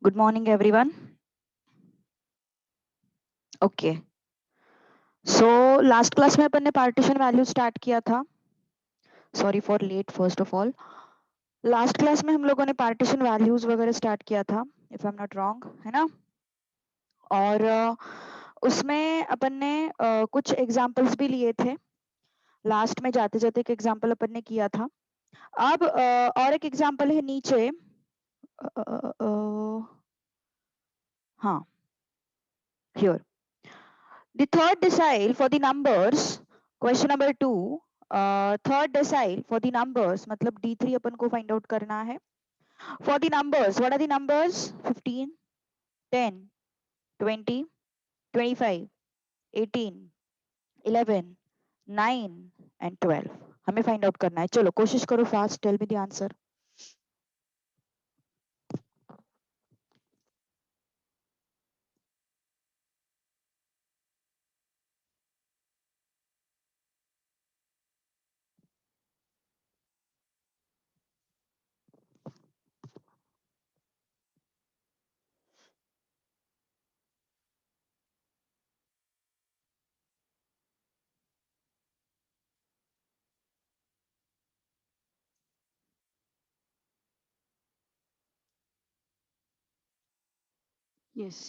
Good morning everyone. Okay, so last class में अपन ने पार्टीशन वैल्यू स्टार्ट किया था। Sorry for late. First of all, last class में हम लोगों ने पार्टीशन वैल्यूज वगैरह स्टार्ट किया था, if I am not wrong, है ना। और उसमें अपन ने कुछ एग्जांपल्स भी लिए थे। लास्ट में जाते जाते एक एग्जांपल अपन ने किया था। अब और एक एग्जांपल है नीचे। हाँ, here the third decile for the numbers. Question number 2, third decile for the numbers मतलब D3 अपन को find out करना है। For the numbers, what are the numbers? 15, 10, 20, 25, 18, 11, 9 and 12 हमें find out करना है। चलो कोशिश करो fast, tell me the answer. Yes.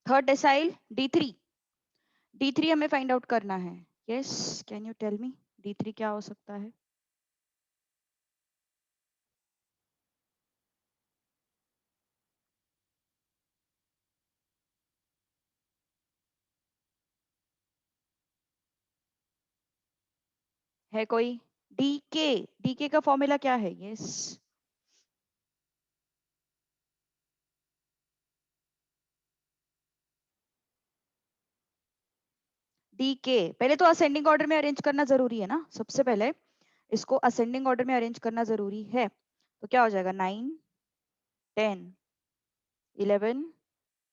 Third decile D3, D3 हमें फाइंड आउट करना है। Yes, can you tell me D3 क्या हो सकता है कोई? डीके, डीके का फॉर्मूला क्या है? यस, डीके पहले तो असेंडिंग ऑर्डर में अरेंज करना जरूरी है ना। सबसे पहले इसको असेंडिंग ऑर्डर में अरेंज करना जरूरी है। तो क्या हो जाएगा? 9, 10, 11,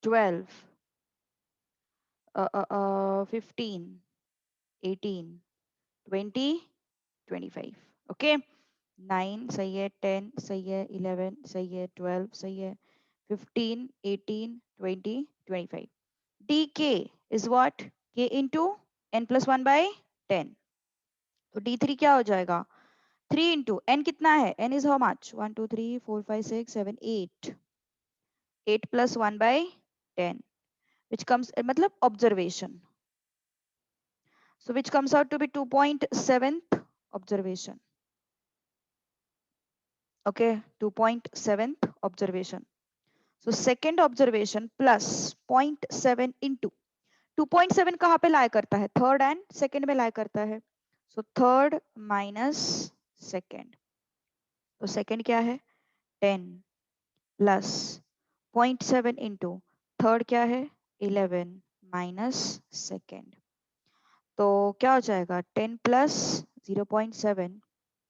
12, 15, 18, 20, 25। ओके, 9 सही है, 10 सही है, 11 सही है, 12 सही है, 15, 18, 20, 25। dk is what? k into n plus 1 by 10। तो D3 क्या हो जाएगा? 3 इंटू एन कितना है? N is how much? 1 2 3 4 5 6 7 8। 8 plus 1 by 10 which comes मतलब observation, so which comes out to be 2.7th observation. Okay, 2.7th observation. So second observation plus 0.7 into 2.7 कहाँ पे लाई करता है? थर्ड एंड सेकेंड में लाई करता है। सो थर्ड माइनस सेकेंड, तो second क्या है? 10 प्लस 0.7 इंटू थर्ड क्या है? 11 माइनस सेकेंड। तो क्या हो जाएगा? 10 plus 0.7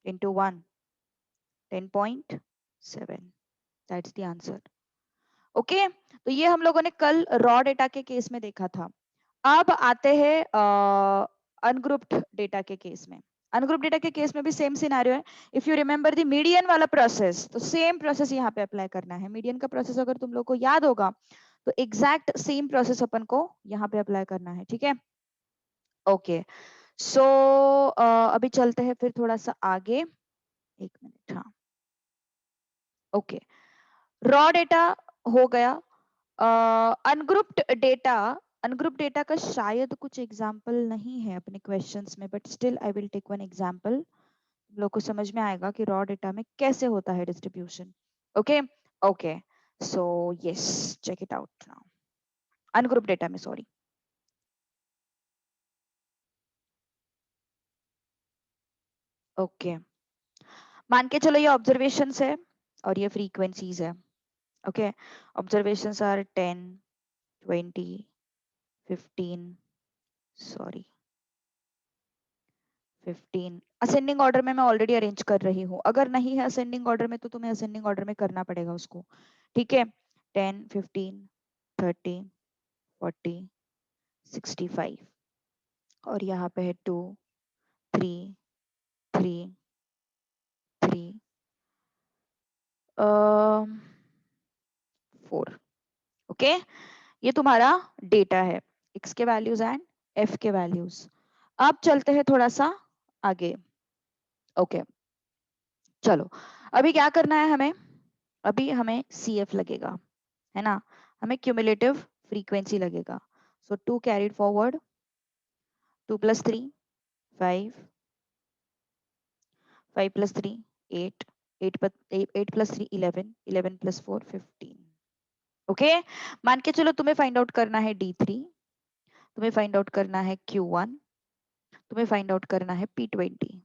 into 1, 10.7। That's the answer. Okay, तो ये हम लोगों ने कल रॉ डेटा के केस में देखा था। अब आते हैं अनग्रुप्ड डेटा के केस में। अनग्रुप डेटा के केस में भी सेम सिनेरियो है। If you remember the median वाला प्रोसेस, तो सेम प्रोसेस यहाँ पे अप्लाई करना है। मीडियन का प्रोसेस अगर तुम लोग को याद होगा तो एग्जैक्ट सेम प्रोसेस अपन को यहाँ पे अप्लाई करना है। ठीक है, ओके। सो अभी चलते हैं फिर थोड़ा सा आगे। एक मिनट, हाँ, ओके। रॉ डेटा हो गया। अनग्रुप्ड डेटा, अनग्रुप डेटा का शायद कुछ एग्जाम्पल नहीं है अपने क्वेश्चंस में, but still I will take one example. लोग को समझ में आएगा कि रॉ डेटा में कैसे होता है distribution. Okay, okay, so yes, check it out now. Ungroup data में, सॉरी। ओके, मान के चलो ये ऑब्जर्वेशंस है और ये फ्रीक्वेंसीज है। Okay, observations are 10, 20, 15, sorry 15। Ascending order में मैं ऑलरेडी अरेंज कर रही हूँ। अगर नहीं है असेंडिंग ऑर्डर में तो तुम्हें असेंडिंग ऑर्डर में करना पड़ेगा उसको। ठीक है, 10, 15, 30, 40, 65 और यहाँ पे है 2, 3 3 3 4। ओके, ये तुम्हारा डेटा है, x के वैल्यूज एंड f के वैल्यूज। अब चलते हैं थोड़ा सा आगे। ओके चलो, अभी क्या करना है हमें, अभी हमें CF लगेगा, है ना, हमें क्यूमुलेटिव फ्रीक्वेंसी लगेगा। सो 2 कैरिड फॉरवर्ड, 2 + 3 5, 5 + 3 8, 8 + 3 11, 11 + 4 15। ओके, मान के चलो तुम्हें फाइंड आउट करना है D3, तुम्हें फाइंड आउट करना है Q1, तुम्हें फाइंड आउट करना है P20।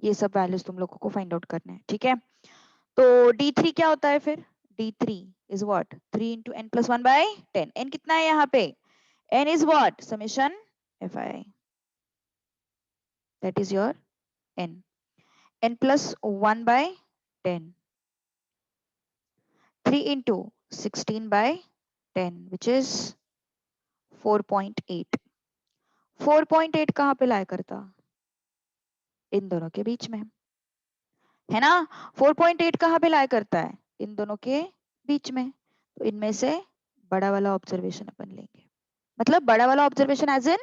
ये सब वैल्यूज तुम लोगों को फाइंड आउट करने हैं, ठीक है। तो D3 क्या होता है फिर, D3 is what, 3 × n + 1/10। n कितना है यहाँ पे, n is what, summation fi, that is your n, n plus 1/10, 3 into 16/10 which is 4.8। 4.8 कहाँ पे लाया करता, इन दोनों के बीच में, है ना। 4.8 कहाँ पे लाया करता है, इन दोनों के बीच में। तो इनमें से बड़ा वाला ऑब्जर्वेशन अपन लेंगे, मतलब बड़ा वाला ऑब्जर्वेशन एज इन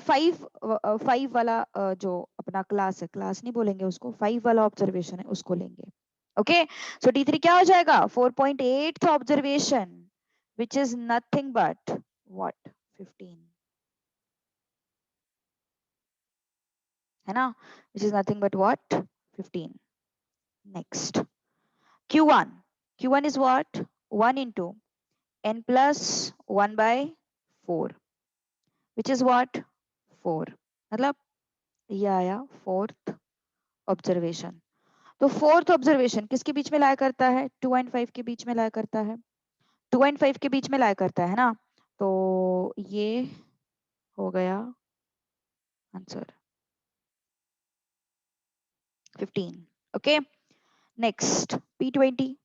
5 वाला जो अपना क्लास है, क्लास नहीं बोलेंगे उसको, 5 वाला ऑब्जर्वेशन है उसको लेंगे। ओके, सो D3 क्या हो जाएगा, 4.8 observation which is nothing but what, 15, है ना, which is nothing but what, 15। Next Q1, Q1 is what, 1 into n plus 1/4 which is what, 4, मतलब ये आया फोर्थ ऑब्जर्वेशन। तो फोर्थ ऑब्जर्वेशन किसके बीच में लाया करता है, 2 and 5 के बीच में लाया करता है, 2 and 5 के बीच में लाया करता है ना। तो ये हो गया answer 15। Okay, next P20,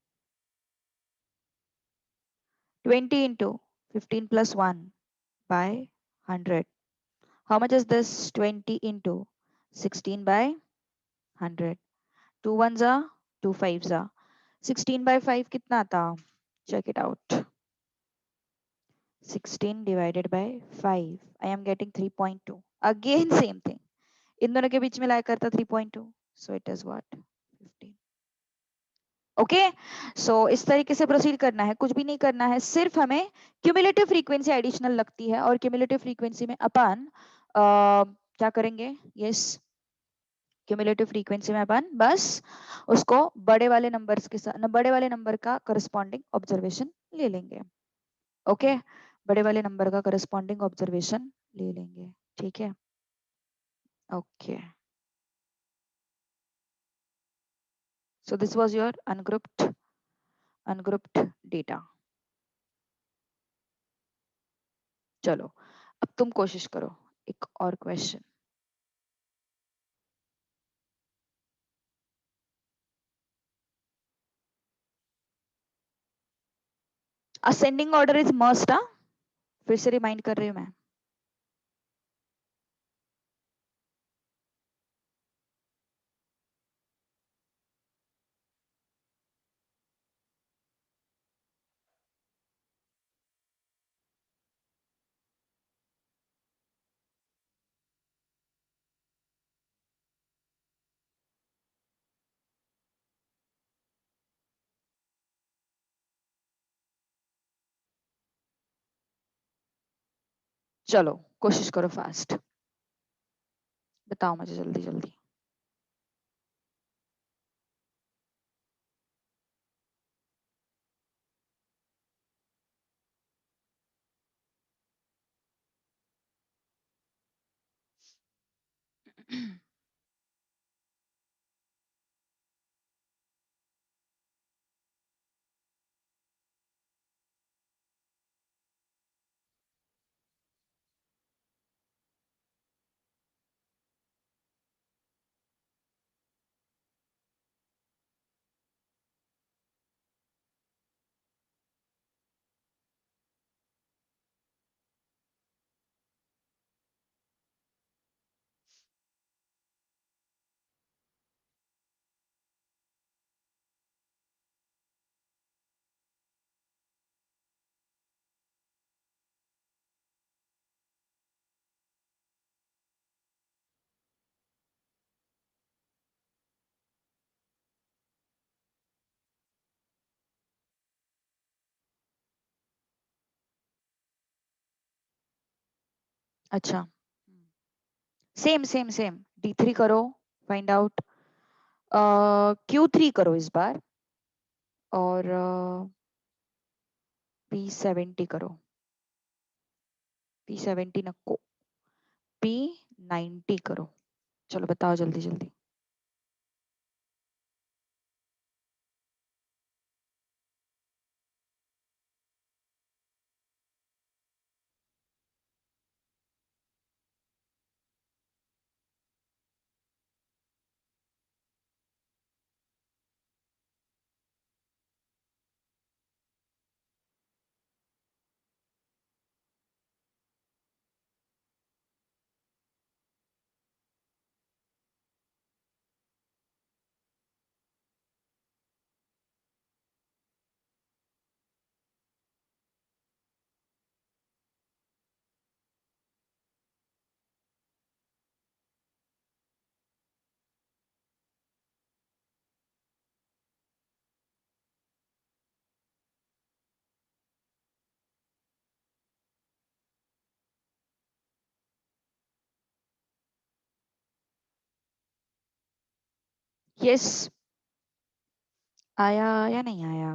20 into 15 plus 1/100, how much is this, 20 into 16/100, 2 ones are 2 fives are, 16/5 कितना था, check it out, 16 divided by 5, I am getting 3.2, again same thing, इन दोनों के बीच में लाया करता 3.2, so it is what, 15। Okay, सो इस तरीके से प्रोसीड करना है, कुछ भी नहीं करना है, सिर्फ हमें क्यूमुलेटिव फ्रीक्वेंसी एडिशनल लगती है, और क्यूमुलेटिव फ्रीक्वेंसी में अपन क्या करेंगे, यस, क्यूमुलेटिव फ्रीक्वेंसी में अपन बस उसको बड़े वाले नंबर्स के साथ, बड़े वाले नंबर का करस्पॉन्डिंग ऑब्जर्वेशन ले लेंगे। ओके, बड़े वाले नंबर का करस्पॉन्डिंग ऑब्जर्वेशन ले लेंगे, ठीक है। Okay, so this was your ungrouped data. चलो, अब तुम कोशिश करो एक और question. Ascending order is must, फिर से रिमाइंड कर रही हूँ मैं। चलो कोशिश करो फास्ट, बताओ मुझे जल्दी जल्दी। अच्छा, सेम सेम सेम, D3 करो, फाइंड आउट, Q3 करो इस बार, और P70 करो, P70 नको, P90 करो। चलो बताओ जल्दी जल्दी। यस, आया या नहीं आया?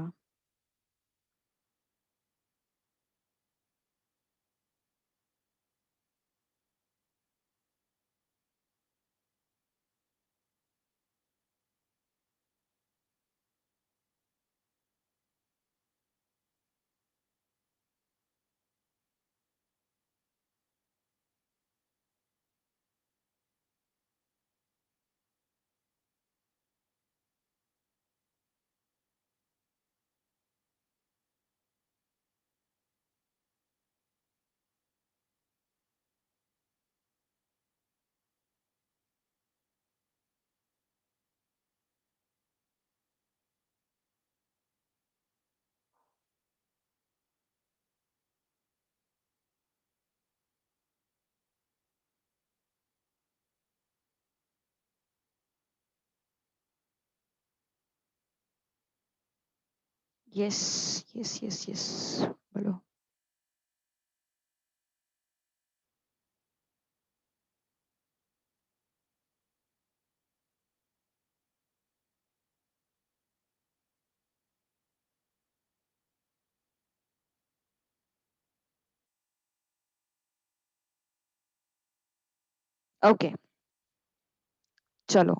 यस यस यस यस, बोलो। ओके, चलो,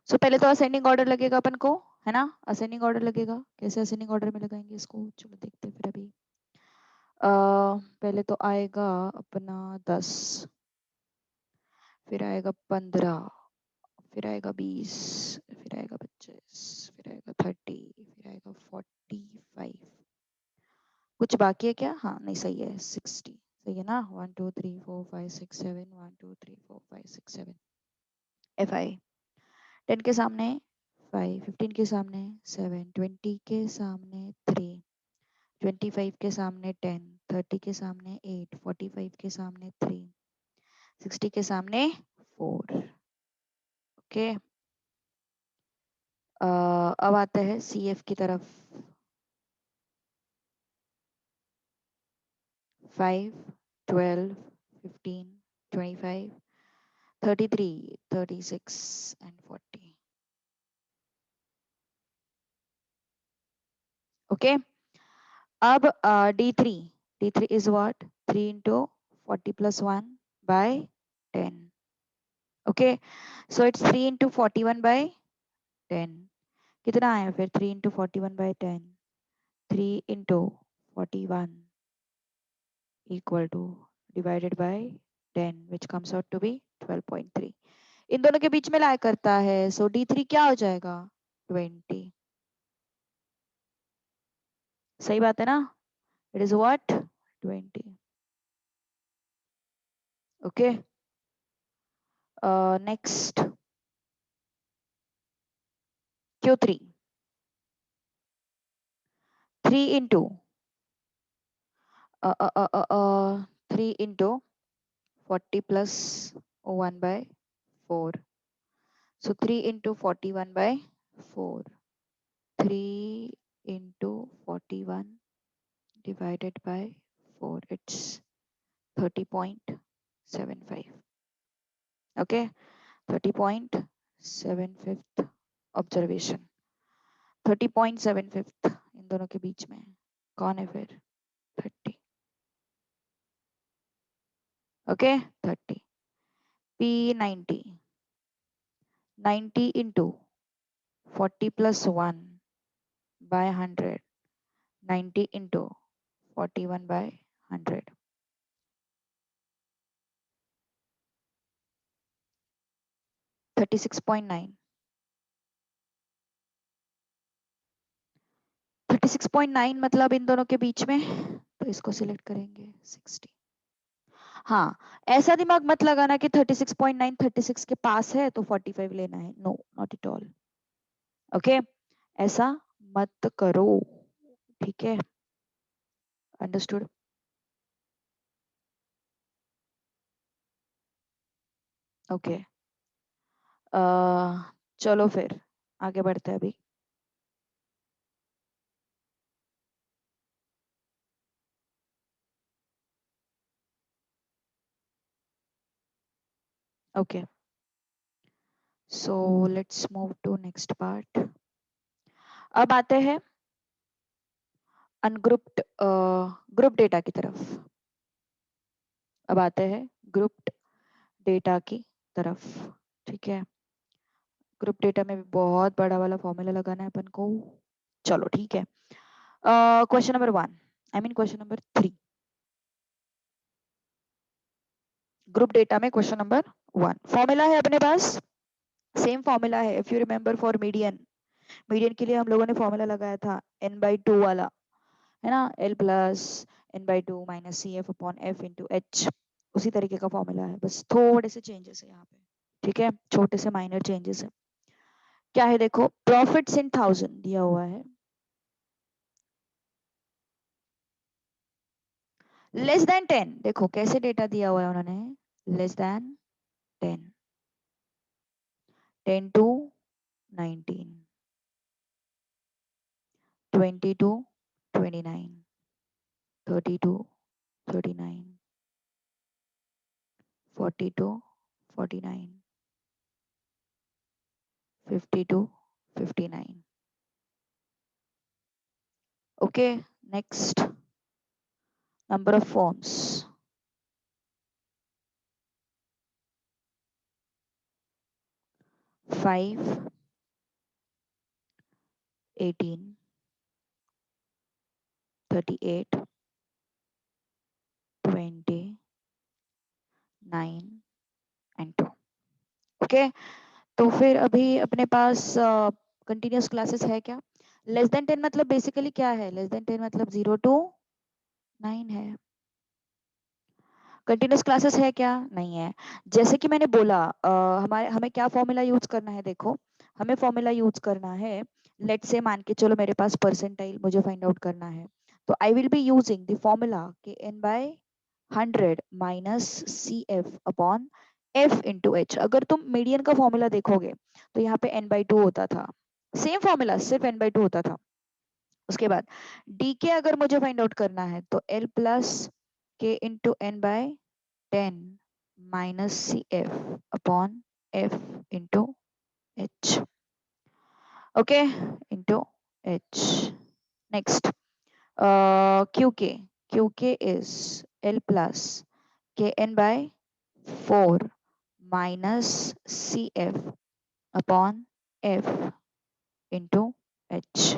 सो पहले तो असेंडिंग ऑर्डर लगेगा अपन को, है ना? असेंडिंग ऑर्डर लगेगा, कैसे असेंडिंग ऑर्डर में लगाएंगे इसको, चलो देखते हैं फिर अभी। पहले तो आएगा अपना 10, फिर आएगा 15, फिर आएगा 20, फिर आएगा 25, फिर आएगा 30, फिर आएगा 45। कुछ बाकी है क्या? हाँ, नहीं, सही है, 60। सही है ना? 1 2 3 4 5 6 7, 1 2 3 4 5 6 7। FI 10 के सामने 5, 15 के सामने 7, 20 के सामने 3, 25 के सामने 10, 30 के सामने 8, 45 के सामने 3, 60 के सामने 4। ओके, अब आते हैं CF की तरफ। 5, 12, 15, 25, 33, 36 and 40. Okay. अब D3. D3 is what? 3 into 40 plus 1 by 10. Okay. So it's 3 into 41 by 10. कितना आया फिर? 3 into 41 by 10. 3 into 41 equal to divided by 10, which comes out to be 12.3. इन दोनों के बीच में लाई करता है, so D3 क्या हो जाएगा? 20. सही बात है ना? It is what? 20. Okay. Next, Q3. 3 into 3 into 40 plus 1 by 4. So 3 into 41 by 4. 3 into 41 divided by 4, it's 30.75. okay, 30.75 observation, 30.75 इन दोनों के बीच में कौन है फिर? 30. Okay, 30. P90, 90 into 40 plus 1 by 100, 90 into 41 by 100. 36.9. 36.9 मतलब इन दोनों के बीच में, तो इसको सिलेक्ट करेंगे 60. हाँ, ऐसा दिमाग मत लगाना कि 36.9 36 के पास है तो 45 लेना है. No, not at all. Okay, ऐसा मत करो. ठीक है, अंडरस्टूड. ओके, चलो फिर आगे बढ़ते हैं अभी. Okay, so let's move to next part. अब आते हैं अनग्रुप्ड ग्रुप डेटा की तरफ. अब आते हैं ग्रुप्ड डेटा की तरफ. ठीक है, ग्रुप डेटा में भी बहुत बड़ा वाला फॉर्मूला लगाना है अपन को. चलो ठीक है. Question number 1, I mean question number 3. Group data में क्वेश्चन नंबर 1, फॉर्मूला है अपने पास, सेम फॉर्मूला है. If you remember for median, median के लिए हम लोगों ने फॉर्मूला लगाया था n/2 वाला, है ना, l plus n/2 minus C F upon F into H. उसी तरीके का फॉर्मूला है, बस थोड़े से चेंजेस है यहाँ पे. ठीक है, छोटे से माइनर चेंजेस है. क्या है देखो, प्रॉफिट्स इन 1000 दिया हुआ है, लेस देन 10. देखो कैसे डेटा दिया हुआ है उन्होंने, less than 10, 10 to 19, 20 to 29, 30 to 39, 40 to 49, 50 to 59. Okay, next, number of forms. 5, 18, 38, 20, 9 and 2. Okay, तो फिर अभी अपने पास कंटिन्यूअस क्लासेस है क्या? लेस देन 10 मतलब बेसिकली क्या है? लेस देन 10 मतलब 0 to 9 है. कंटिन्यूअस क्लासेस है क्या? नहीं है. जैसे कि मैंने बोला, हमें क्या फॉर्मूला यूज करना है? देखो, हमें फॉर्मूला यूज करना है, लेट से मान के चलो मेरे पास परसेंटाइल मुझे फाइंड आउट करना है, तो I will be using the formula K n/100 minus C F upon F into H. अगर तुम मीडियन का फॉर्मूला देखोगे तो यहाँ पे n/2 होता था, सेम फॉर्मूला, सिर्फ n/2 होता था. उसके बाद डी के अगर मुझे फाइंड आउट करना है तो L plus K into n/10 minus C F upon F into H. Okay, into H. Next, Q K is L plus K n/4 minus C F upon F into H.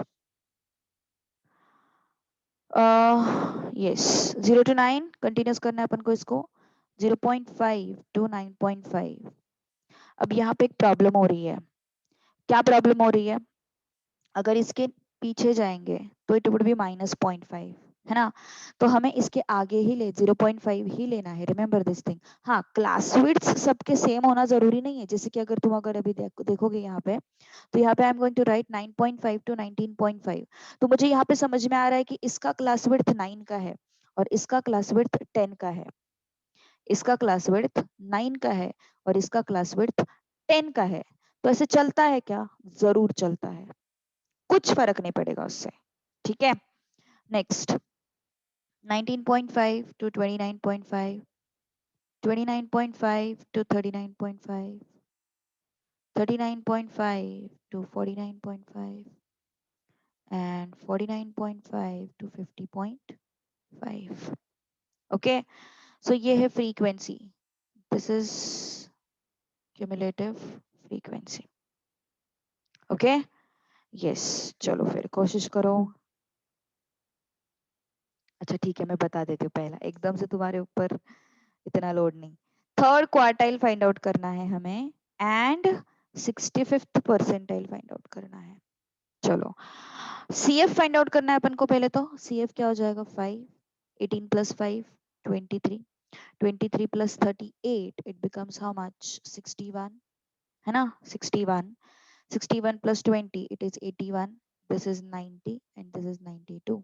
Yes, 0 to 9 continuous करना है अपन को इसको, 0.5 to 9.5. अब यहाँ पे एक problem हो रही है. क्या प्रॉब्लम हो रही है? अगर इसके पीछे जाएंगे तो इट वुड बी -0.5, है ना, तो हमें इसके आगे ही 0.5 ही लेना है. Remember this thing. हाँ, क्लास विड्थ सबके सेम होना जरूरी नहीं है. जैसे कि अगर तुम अभी देखोगे यहाँ पे, तो यहाँ पे I am going to write 9.5 to 19.5. तो मुझे यहाँ पे समझ में आ रहा है कि इसका क्लास विड्थ 9 का है और इसका क्लास विड्थ 10 का है. इसका क्लास विड्थ 9 का है और इसका क्लास विड्थ 10 का है. तो ऐसे चलता है क्या? जरूर चलता है. कुछ फर्क नहीं पड़ेगा उससे, ठीक है। Next 19.5 to 29.5, 29.5 to 39.5, 39.5 to 49.5 and 49.5 to 50.5. Okay, so ये है frequency. This is cumulative frequency. Okay, yes. चलो फिर कोशिश करो। अच्छा ठीक है, मैं बता देती हूँ पहला, एकदम से तुम्हारे ऊपर इतना लोड नहीं। थर्ड क्वार्टाइल फाइंड आउट करना है हमें and 65th percentile find out करना है। चलो CF फाइंड आउट करना है अपन को पहले। तो CF क्या हो जाएगा, 5, 18 plus 5 23, 23 plus 38 it becomes how much, 61, है ना, 61, 61 plus 20 it is 81, this is 90 and this is 92,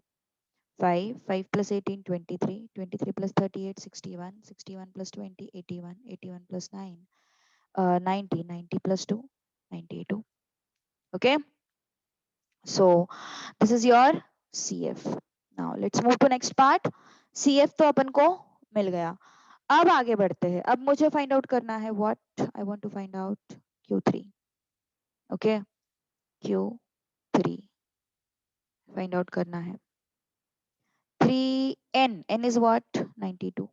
5 plus 18 23, 23 plus 38 61, 61 plus 20 81, 81 plus 9 90, 90 plus 2 92. Okay, so this is your CF. Now let's move to next part. CF तो अपन को मिल गया, अब आगे बढ़ते हैं। अब मुझे फाइंड आउट करना है what I want to find out, Q3. Okay, Q3 find out करना है। 3n, n is what, 92,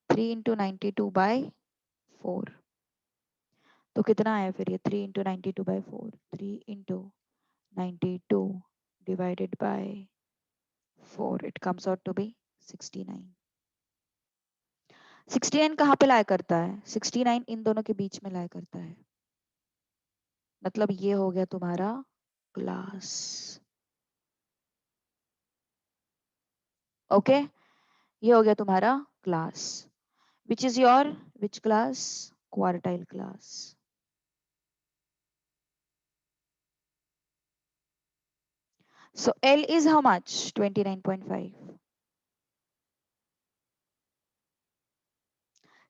3 into 92 by 4, तो कितना आया फिर ये, 3 into 92 by 4, 3 into 92 divided by 4, it comes out to be 69. 69 कहाँ पे लाया करता है, 69 इन दोनों के बीच में लाया करता है, मतलब ये हो गया तुम्हारा क्लास। ओके, ये हो गया तुम्हारा class, which is your which class, quartile class. So L is how much, 29.5.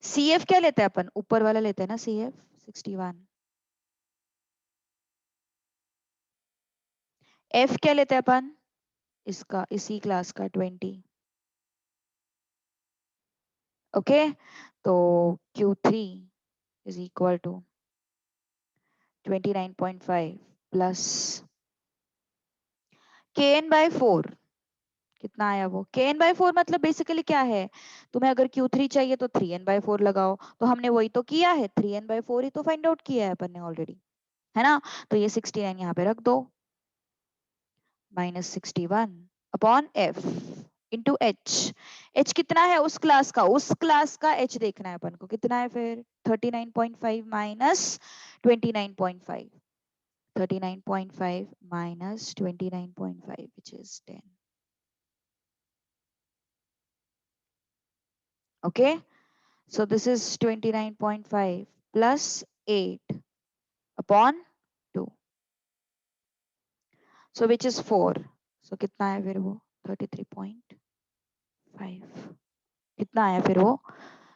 CF क्या लेते हैं अपन, ऊपर वाला लेते हैं ना, CF 61। F क्या लेते हैं अपन, इसका इसी क्लास का 20। ओके, तो Q3 is equal to 29.5 plus Kn by 4, कितना आया वो, Kn by 4 मतलब बेसिकली क्या है, तुम्हें अगर Q3 चाहिए तो 3n by 4 लगाओ, तो हमने वही तो किया है, 3n by 4 ही तो फाइंड आउट किया है अपन ने ऑलरेडी, है ना। तो ये 69 यहाँ पे रख दो, -61 upon F into H। H कितना है उस क्लास का, उस क्लास का H देखना है अपन को, कितना है फिर, 39.5 minus 29.5, 39.5 minus 29.5 which is 10. Okay, so this is 29.5 plus 8 upon 2, so which is 4, so कितना है फिर वो, 33.5, कितना आया फिर वो,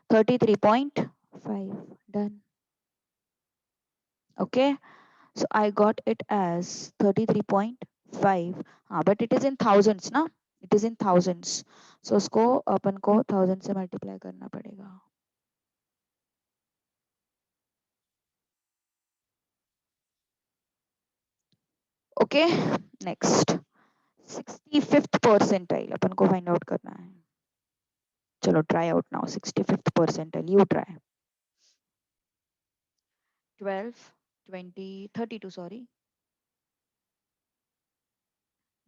33.5, done. Okay, so I got it as 33.5, हाँ but it is in thousands ना, it is in thousands, so उसको अपन को 1000 से मल्टीप्लाई करना पड़ेगा। ओके, नेक्स्ट 65th परसेंटाइल अपन को फाइंड आउट करना है। चलो try out now, 65th percentile, you try. 12, 20, 32 sorry,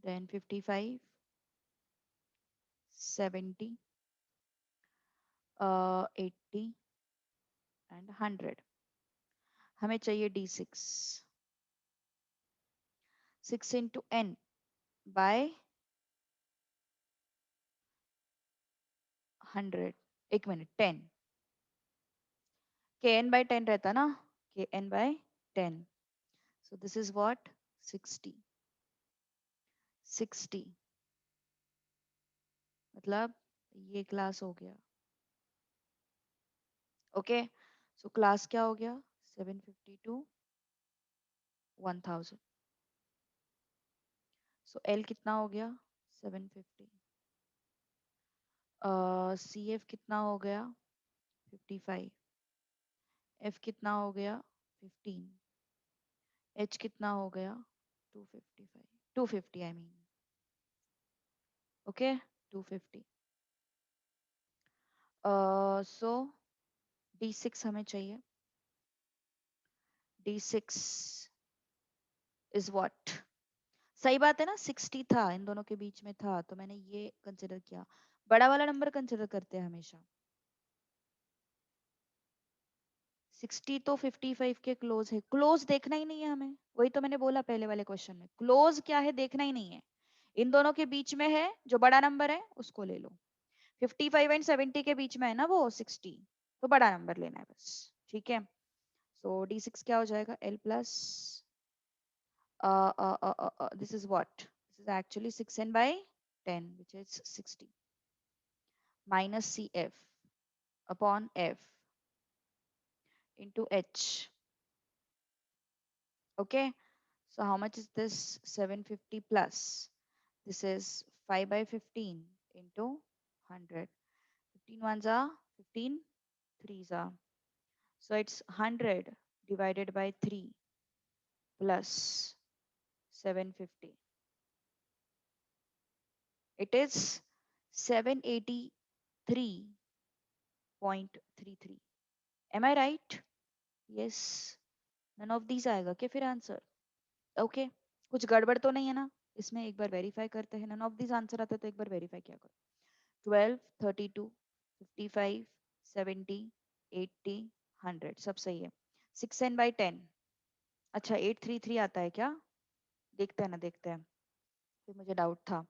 then 55, 70, 80 and 100। हमें चाहिए D6, 6 into n by 100, एक मिनट, 10, kn by 10 रहता ना, kn by 10, so this is what, 60, 60 मतलब ये क्लास हो गया। ओके, सो क्लास क्या हो गया, 752 1000. सो एल कितना हो गया 750. सी एफ कितना हो गया 55. एफ कितना हो गया 15. एच कितना हो गया 255. 250 I mean. Okay 250. So D6 हमें चाहिए. D6 is what. सही बात है ना 60 था इन दोनों के बीच में था तो मैंने ये कंसिडर किया. बड़ा वाला नंबर कंसिडर करते हैं हमेशा. 60 तो 55 के क्लोज है. क्लोज देखना ही नहीं है हमें. वही तो मैंने बोला पहले वाले क्वेश्चन में. क्लोज क्या है देखना ही नहीं है. इन दोनों के बीच में है जो बड़ा नंबर है उसको ले लो. 55 एंड 70 के बीच में है ना वो 60. तो बड़ा नंबर लेना है बस. ठीक है. सो D6 क्या हो जाएगा L plus this is what this is actually 6n by 10 which is 60 minus CF upon F into H. Okay, so how much is this 750 plus this is 5 by 15 into 100. 15 ones are 15 threes are, so it's 100 divided by 3 plus 750. It is 783.33. Am I right? Yes. None of these आएगा क्या फिर answer. Okay कुछ गड़बड़ तो नहीं है ना इसमें. एक बार वेरीफाई करते हैं. नन ऑफ दिस आंसर आता है तो एक बार वेरीफाई क्या करो. 12 32 55 70 80 100 सब सही है. 6n/10. अच्छा 833 आता है क्या. देखते हैं ना देखते हैं. फिर मुझे डाउट था.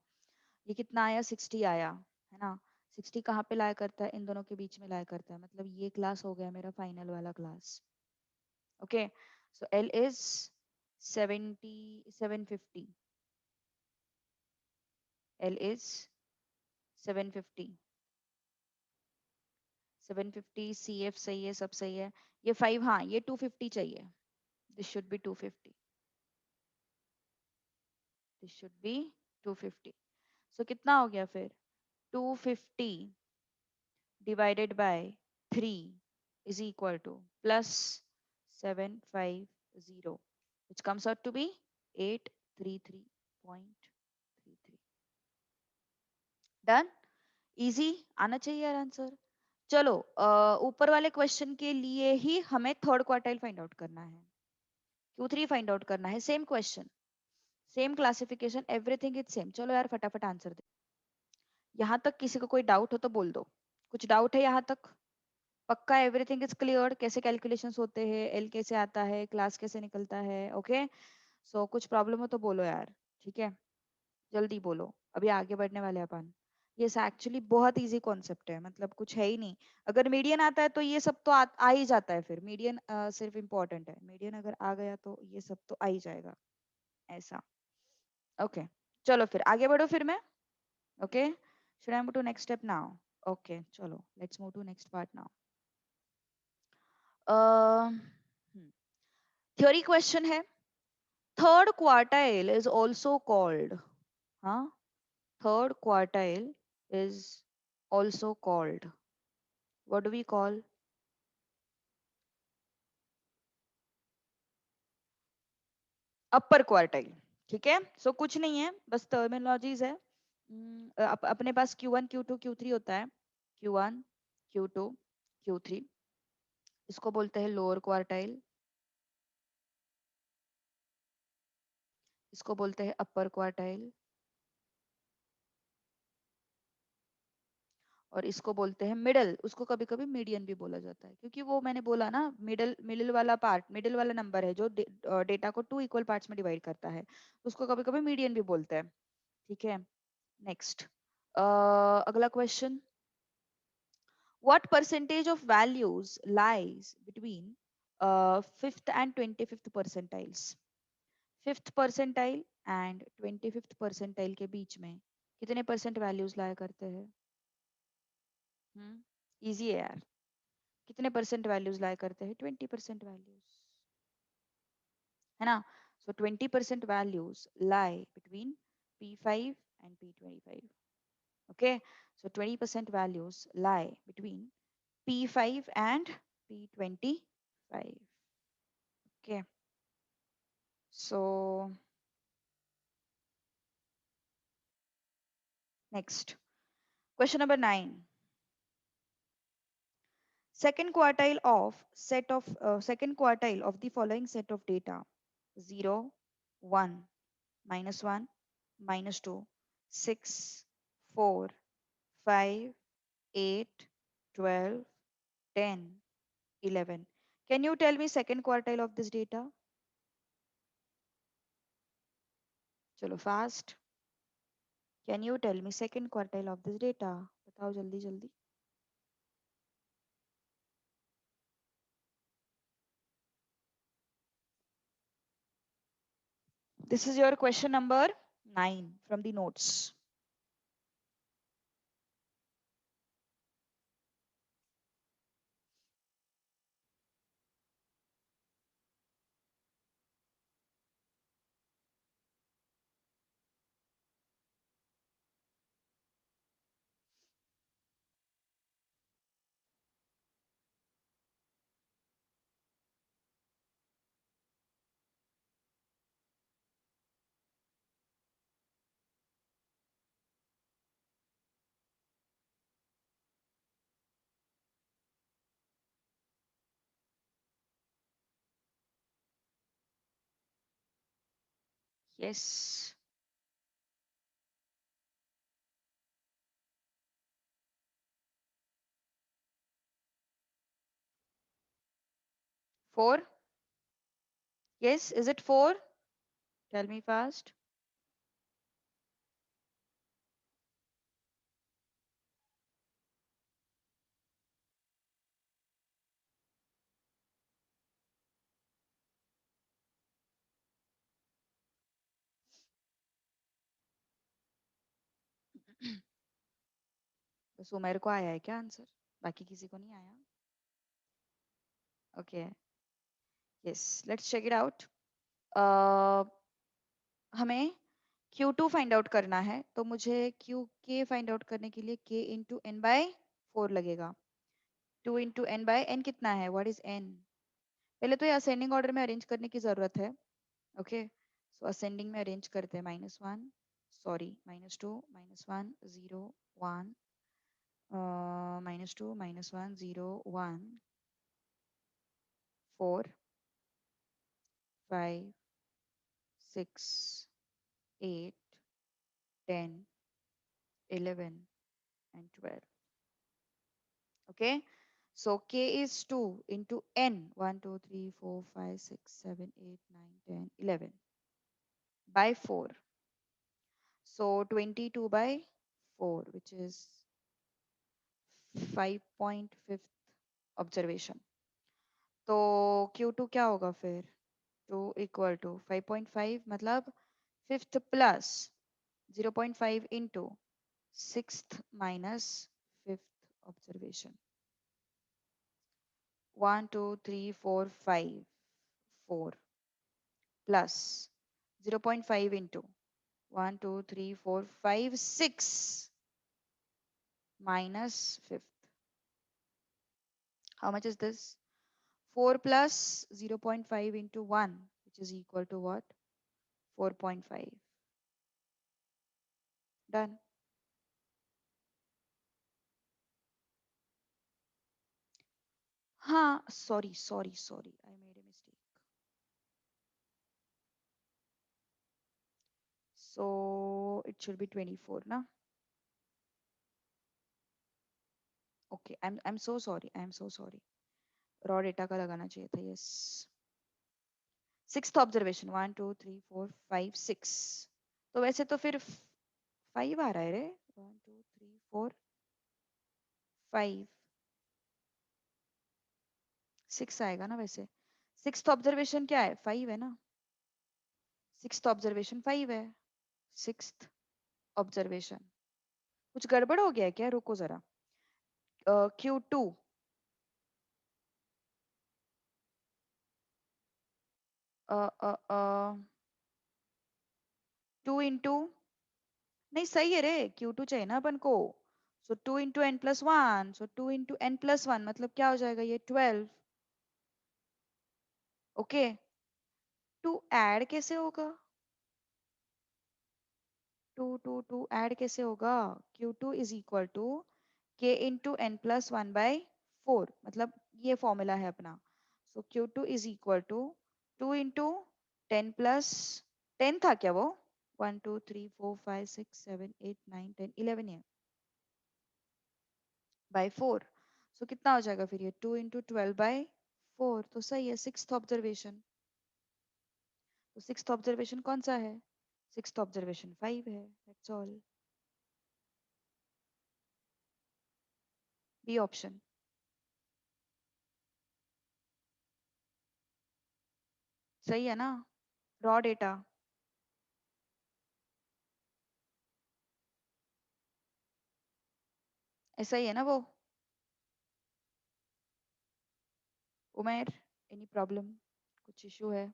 ये कितना आया 60 आया है ना. 60 कहाँ पे लाया करता है इन दोनों के बीच में लाया करता है. मतलब ये क्लास हो गया मेरा फाइनल वाला class. Okay so L is 750. L is 750. 750 CF सही है सब सही है. ये 5 हाँ ये 250 चाहिए. This should be 250. This should be 250. सो कितना हो गया फिर 250 divided by 3 is equal to plus 750 which comes out to be 833.33. Done. Easy आना चाहिए यार आंसर. चलो ऊपर वाले क्वेश्चन के लिए ही हमें थर्ड क्वार्टाइल फाइंड आउट करना है. Q3 फाइंड आउट करना है. Same question same classification everything is same. चलो यार फटाफट आंसर दे. यहाँ तक किसी को कोई डाउट हो तो बोल दो. कुछ डाउट है यहाँ तक. पक्का एवरीथिंग इज क्लियर. कैसे कैलकुलेशंस होते हैं. एल कैसे आता है. क्लास कैसे निकलता है. ओके सो कुछ प्रॉब्लम हो तो बोलो यार. ठीक है जल्दी बोलो. अभी आगे बढ़ने वाले हैं अपन. ये एक्चुअली बहुत इजी कॉन्सेप्ट है. मतलब कुछ है ही नहीं. अगर मीडियन आता है तो ये सब तो आ ही जाता है. फिर मीडियन सिर्फ इम्पोर्टेंट है. मीडियन अगर आ गया तो ये सब तो आ ही जाएगा. ऐसा. ओके चलो फिर आगे बढ़ो फिर मैं. Okay should I move to next step now. Okay चलो let's move to next part now. Theory question है. Third quartile is also called. हाँ third quartile is also called. What do we call? Upper quartile. ठीक है सो कुछ नहीं है बस terminologies है. अपने पास Q1 Q2 Q3 होता है. Q1 Q2 Q3 इसको बोलते हैं लोअर क्वार्टाइल. इसको बोलते हैं अपर क्वार्टाइल. और इसको बोलते हैं मिडल. उसको कभी कभी मीडियन भी बोला जाता है क्योंकि वो मैंने बोला ना मिडल मिडल वाला पार्ट मिडल वाला नंबर है जो डेटा को 2 इक्वल पार्ट्स में डिवाइड करता है. उसको कभी कभी मीडियन भी बोलते हैं. ठीक है नेक्स्ट. अगला question. What percentage of values lies between fifth and 25th percentiles. Fifth percentile and 25th percentile के बीच में कितने परसेंट वैल्यूज लाया करते हैं. इजी है यार. कितने परसेंट वैल्यूज लाया करते हैं 20% वैल्यूज है ना. So 20% values lie between P5 and P25. Okay, so 20% values lie between P5 and P25. Okay, so next question number 9. Second quartile of the following set of data: 0, 1, -1, -2, 6, 4, 5, 8, 12, 10, 11. Can you tell me second quartile of this data? चलो fast. Can you tell me second quartile of this data? बताओ जल्दी जल्दी. This is your question number 9 from the notes. Yes. 4. Yes, is it 4? Tell me fast. बस उमेर को आया है क्या answer? बाकी किसी को नहीं आया? Okay. Yes, let's check it out. हमें Q2 फाइंड आउट करना है, तो मुझे QK फाइंड आउट करने के लिए K इंटू एन बाय 4 लगेगा. 2 इंटू एन बाय एन कितना है? What is n? पहले तो ये असेंडिंग ऑर्डर में अरेंज करने की जरूरत है. ओके, सो असेंडिंग में अरेंज करते हैं. -1, sorry, -2, -1, 0, 1, -2, -1, 0, 1, 4, 5, 6, 8, 10, 11, and 12. Okay, so K is 2 into N, 1, 2, 3, 4, 5, 6, 7, 8, 9, 10, 11 by 4. So 22 by 4, which is 5.5th observation. तो Q2 क्या होगा फिर? 2 equal to 5.5 मतलब 5th plus 0.5 into 6th minus 5th observation. 1, 2, 3, 4, 5, 4 plus 0.5 into 1, 2, 3, 4, 5, 6 minus 5th. How much is this? 4 plus 0.5 into 1, which is equal to what? 4.5. Done. हाँ, sorry. I made a mistake. So it should be 24, na? Okay, I'm so sorry. Raw data का लगाना चाहिए था. Yes. Sixth observation. 1, 2, 3, 4, 5, 6. तो वैसे तो फिर 5 आ रहा है रे. 1, 2, 3, 4, 5, 6 आएगा ना वैसे. सिक्स्थ ऑब्जर्वेशन क्या है? 5 है ना. सिक्स्थ ऑब्जर्वेशन 5 है. Sixth observation. कुछ गड़बड़ हो गया है क्या? रुको जरा. Q2. 2 इंटू, नहीं सही है रे, Q2 चाहिए ना अपन को। सो 2 इंटू एन प्लस वन, सो 2 इंटू एन प्लस वन मतलब क्या हो जाएगा ये 12। ओके, टू ऐड कैसे होगा, टू ऐड कैसे होगा, Q2 is equal to K into N plus one by 4, मतलब ये फॉर्मूला है अपना। So Q2 is equal to 2 into 10 plus 10 था क्या वो, 1 2 3 4 5 6 7 8 9 10 11 है बाई 4। सो कितना हो जाएगा फिर ये 2 इंटू 12 बाई 4, तो सही है। सिक्स्थ ऑब्जर्वेशन, तो सिक्स्थ ऑब्जर्वेशन कौन सा है, सिक्स्थ ऑब्जर्वेशन 5 है, दैट्स ऑल। बी ऑप्शन सही है ना, रॉ डेटा। ऐसा ही है ना वो। उमेर, एनी प्रॉब्लम, कुछ इशू है?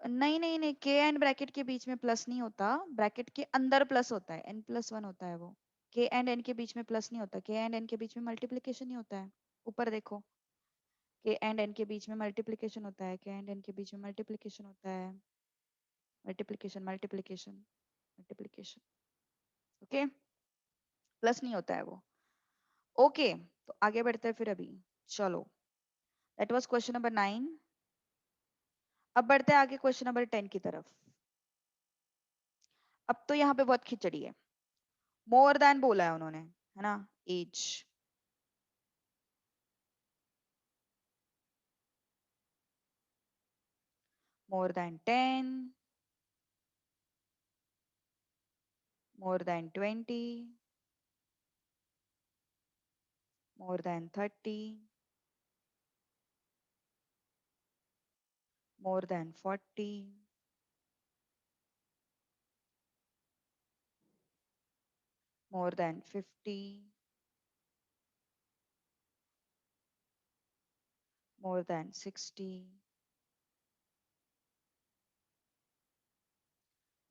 नहीं नहीं नहीं, के एंड ब्रैकेट के बीच में प्लस नहीं होता, ब्रैकेट के अंदर प्लस होता है, एन प्लस वन होता है वो। के एंड एन के बीच में प्लस नहीं होता, के एंड एन के बीच में मल्टीप्लीकेशन ही होता है। ऊपर देखो, के एंड एन के बीच में मल्टीप्लीकेशन होता है, के एंड एन के बीच में मल्टीप्लीकेशन होता है, multiplication multiplication multiplication. Okay, plus नहीं होता है वो। ओके, तो आगे बढ़ते हैं फिर अभी। चलो, दैट वाज क्वेश्चन नंबर 9। अब बढ़ते हैं आगे क्वेश्चन नंबर 10 की तरफ। अब तो यहाँ पे बहुत खिचड़ी है। मोर देन बोला है उन्होंने, है ना, age. More than 10, more than 20, more than 30, more than 40, more than 50, more than 60,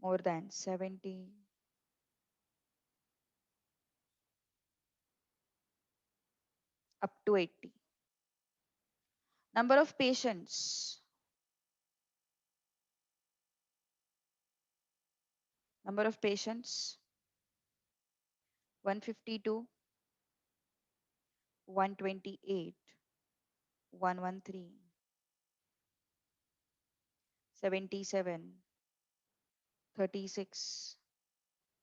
more than 70, up to 80. Number of patients, number of patients 152, 128, 113, 77, 36,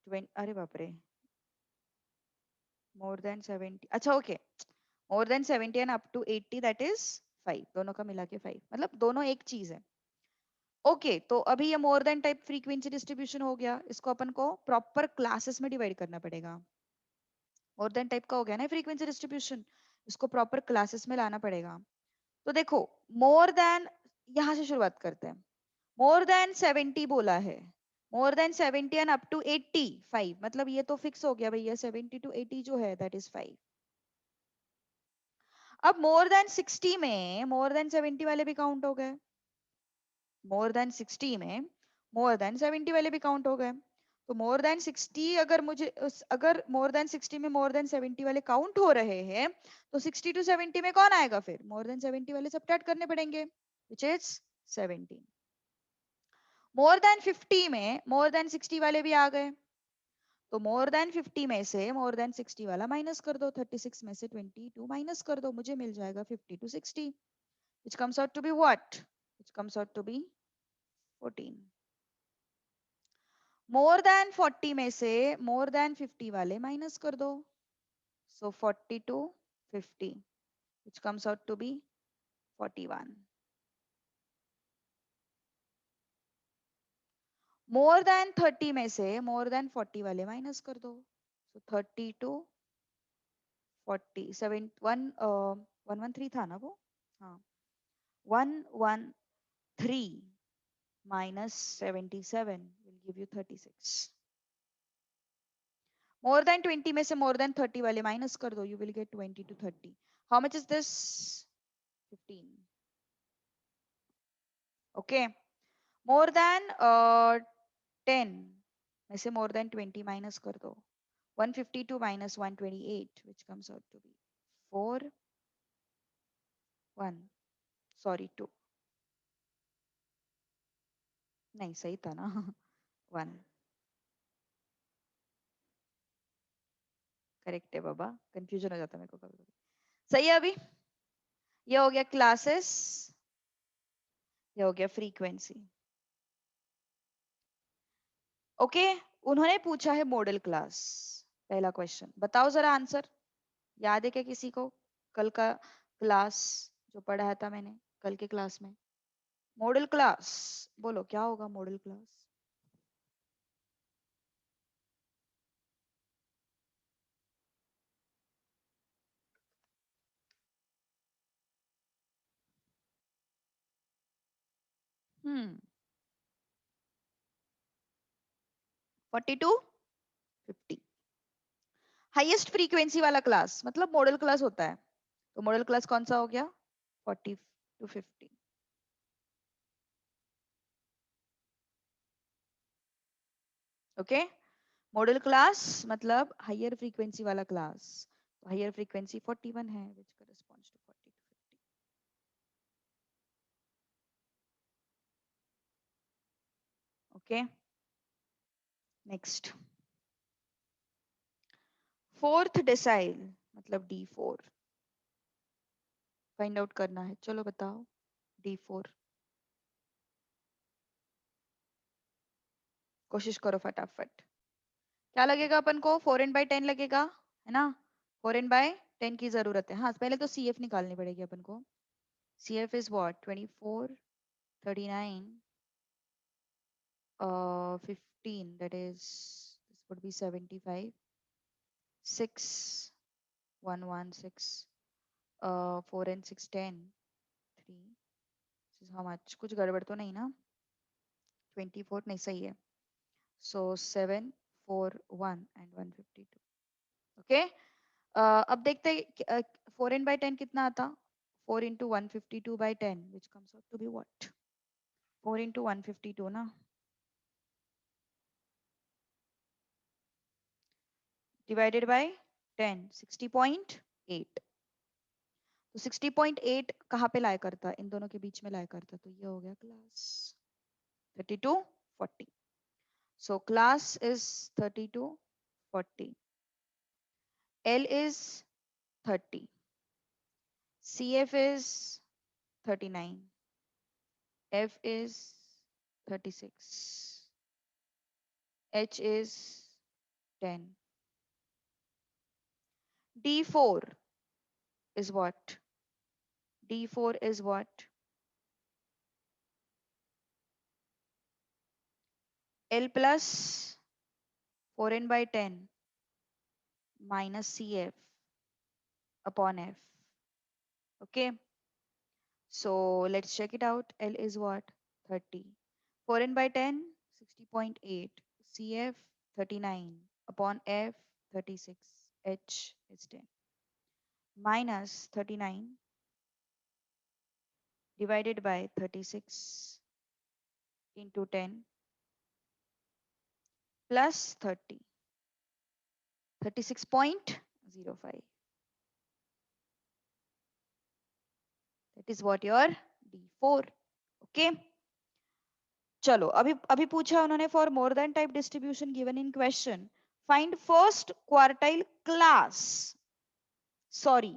20, अरे बाप रे, मोर देन 70, अच्छा okay, more than 70 and up to 80 that is 5, दोनों का मिला के 5, मतलब दोनों एक चीज है। ओके, तो अभी ये मोर देन टाइप फ्रीक्वेंसी डिस्ट्रीब्यूशन हो गया, इसको अपन को प्रॉपर क्लासेस में डिवाइड करना पड़ेगा। मोर देन टाइप का हो गया ना फ्रीक्वेंसी डिस्ट्रीब्यूशन, इसको प्रॉपर क्लासेस में लाना पड़ेगा। तो देखो, मोर देन, यहां से शुरुआत करते हैं। मोर देन 70 बोला है, more than 70 and up to 80 5, मतलब ये तो फिक्स हो गया भैया, 70 टू 80 जो है दैट इज 5। अब मोर देन 60 में मोर देन 70 वाले भी काउंट हो गए, मोर देन 60 में मोर देन 70 वाले भी काउंट हो गए। तो मोर देन 60, अगर अगर मोर देन 60 में मोर देन 70 वाले काउंट हो रहे हैं, तो 60 टू 70 में कौन आएगा फिर, मोर देन 70 वाले सबट्रैक्ट करने पड़ेंगे, विच इज 17। मोर देन 50 में मोर देन 60 वाले भी आ गए, तो मोर देन 50 में से मोर देन 60 वाला माइनस कर दो, 36 में से 22 माइनस कर दो, मुझे मिल जाएगा 50 to 60, which comes out to be what, which comes out to be 14। More than 40 में से मोर देन 50 वाले माइनस कर दो, so 40 to 50, which comes out to be 41। More than 30 में से मोर देन 40 वाले माइनस कर दो, सो 30 टू 40, 7 1 113 था ना वो, हाँ, 113 minus 77 will give you 36। More than 20 में से मोर देन 30 वाले माइनस कर दो, you will get 20 to 30। How much is this, 15। Okay, more than 10 में से मोर देन 20 माइनस कर दो. 152 minus 128 which comes out to be 4 1 sorry 2 नहीं सही था ना 1 करेक्ट है बाबा. कंफ्यूजन हो जाता है मेरे को कभी कभी. सही है. अभी ये हो गया क्लासेस, ये हो गया फ्रीक्वेंसी. ओके. उन्होंने पूछा है मॉडल क्लास. पहला क्वेश्चन बताओ जरा आंसर. याद है क्या किसी को कल का क्लास जो पढ़ाया था मैंने कल के क्लास में. मॉडल क्लास बोलो क्या होगा मॉडल क्लास. हम्म 42 50 हाईएस्ट फ्रीक्वेंसी वाला क्लास मतलब मॉडल क्लास होता है. तो मॉडल क्लास कौन सा हो गया 40 टू 50. ओके. मॉडल क्लास मतलब हायर फ्रीक्वेंसी वाला क्लास. तो हायर फ्रीक्वेंसी 41 है which corresponds to 40 to 50. Okay. Next fourth decyl मतलब D4 फाइंड आउट करना है. चलो बताओ D4. कोशिश करो फटाफट. क्या लगेगा अपन को 4n/10 लगेगा है ना. 4n/10 की जरूरत है. हाँ पहले तो CF निकालनी पड़ेगी अपन को. CF is what 24 39 15 that is this would be 75 6 116 4 and 6 10 3 this is how much. कुछ गड़बड़ तो नहीं ना. 24 नहीं सही है. So 7 4 1 and 152. ओके. अब देखते हैं 4n/10 कितना आता. 4 into 152/10 which comes out to be what 4 into 152 ना divided by 10 60.8. तो 60.8 कहाँ पे लाया करता इन दोनों के बीच में लाया करता. तो ये हो गया class 32 40. So class is 32 40. L is 30. CF is 39. F is 36. H is 10. D4 is what? D4 is what? L plus 4n/10 minus CF upon F. Okay. So let's check it out. L is what? 30. 4n/10 60.8. CF 39 upon F 36. H is 10. Minus 39 divided by 36 into 10 plus 30. 36.05. That is what your D4. Okay. चलो अभी अभी पूछा उन्होंने for more than type distribution given in question find first quartile class. Sorry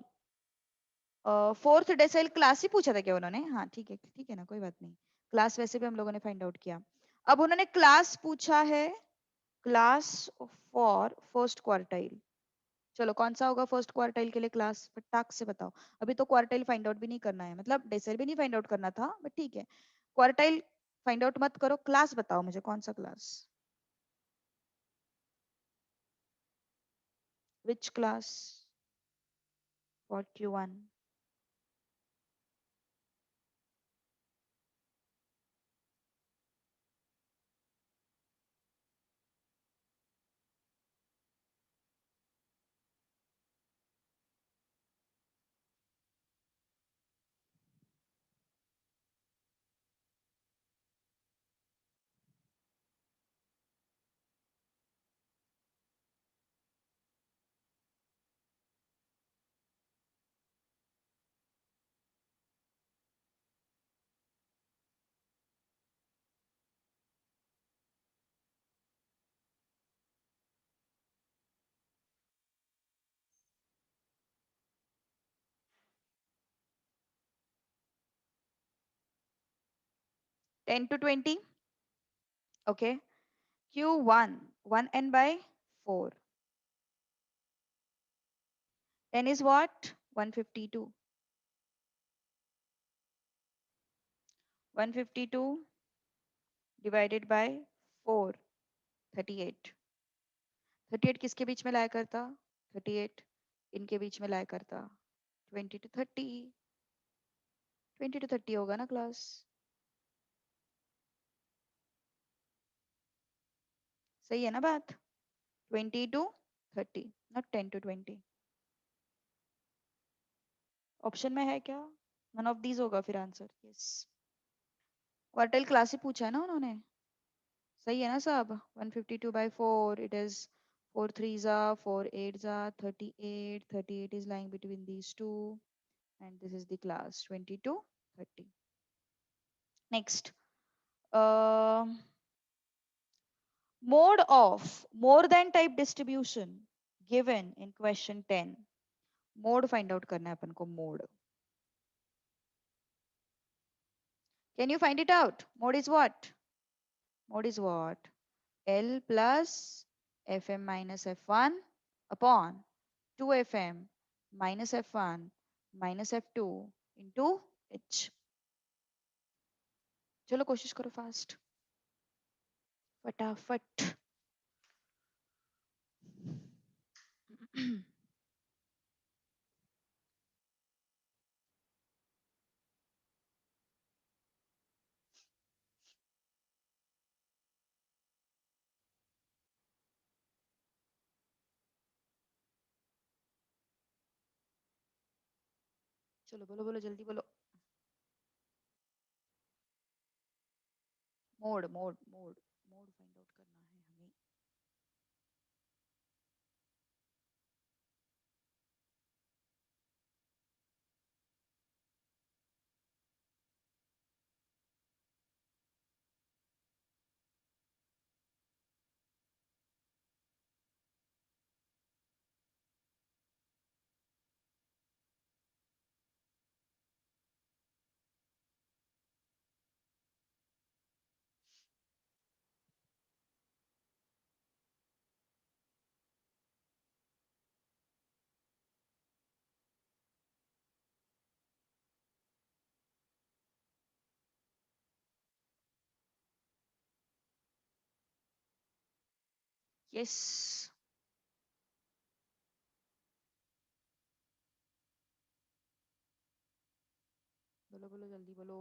fourth decile class ही पूछा था क्या उन्होंने. हाँ ठीक है ना कोई बात नहीं. क्लास वैसे भी हम लोगों ने फाइंड आउट किया. अब उन्होंने क्लास पूछा है. Class for first quartile. चलो कौन सा होगा फर्स्ट क्वार्टाइल के लिए क्लास फटाक से बताओ. अभी तो क्वार्टाइल फाइंड आउट भी नहीं करना है मतलब डेसाइल भी नहीं फाइंड आउट करना था बट ठीक है. क्वार्टाइल फाइंड आउट मत करो. क्लास बताओ मुझे कौन सा class. Which class for Q1. 10 to 20. Okay. Q1, 1n by 4. 10 is what? 152. 152 divided by 4, 38. 38 किसके बीच में लाया करता? 38 इनके बीच में लाया करता. 20 to 30. 20 to 30 होगा ना क्लास? सही है ना बात? 20 to 30, not 10 to 20. ऑप्शन में है क्या? नन ऑफ दीज होगा फिर आंसर. यस. क्वार्टाइल क्लास ही पूछा है ना उन्होंने. सही है ना साहब? 152 by 4, it is 4 3s are 4 8s are 38. 38 is lying between these two, and this is the class 20 to 30. Next, mode of more than type distribution given in question 10. Mode find out करना है अपन को. Mode. Can you find it out? Mode is what? Mode is what? L plus Fm minus F1 upon 2Fm minus F1 minus F2 into H. चलो कोशिश करो fast, फटाफट. चलो बोलो बोलो जल्दी बोलो. Mode mode mode mode find out करना है हमें. यस. बोलो बोलो जल्दी बोलो.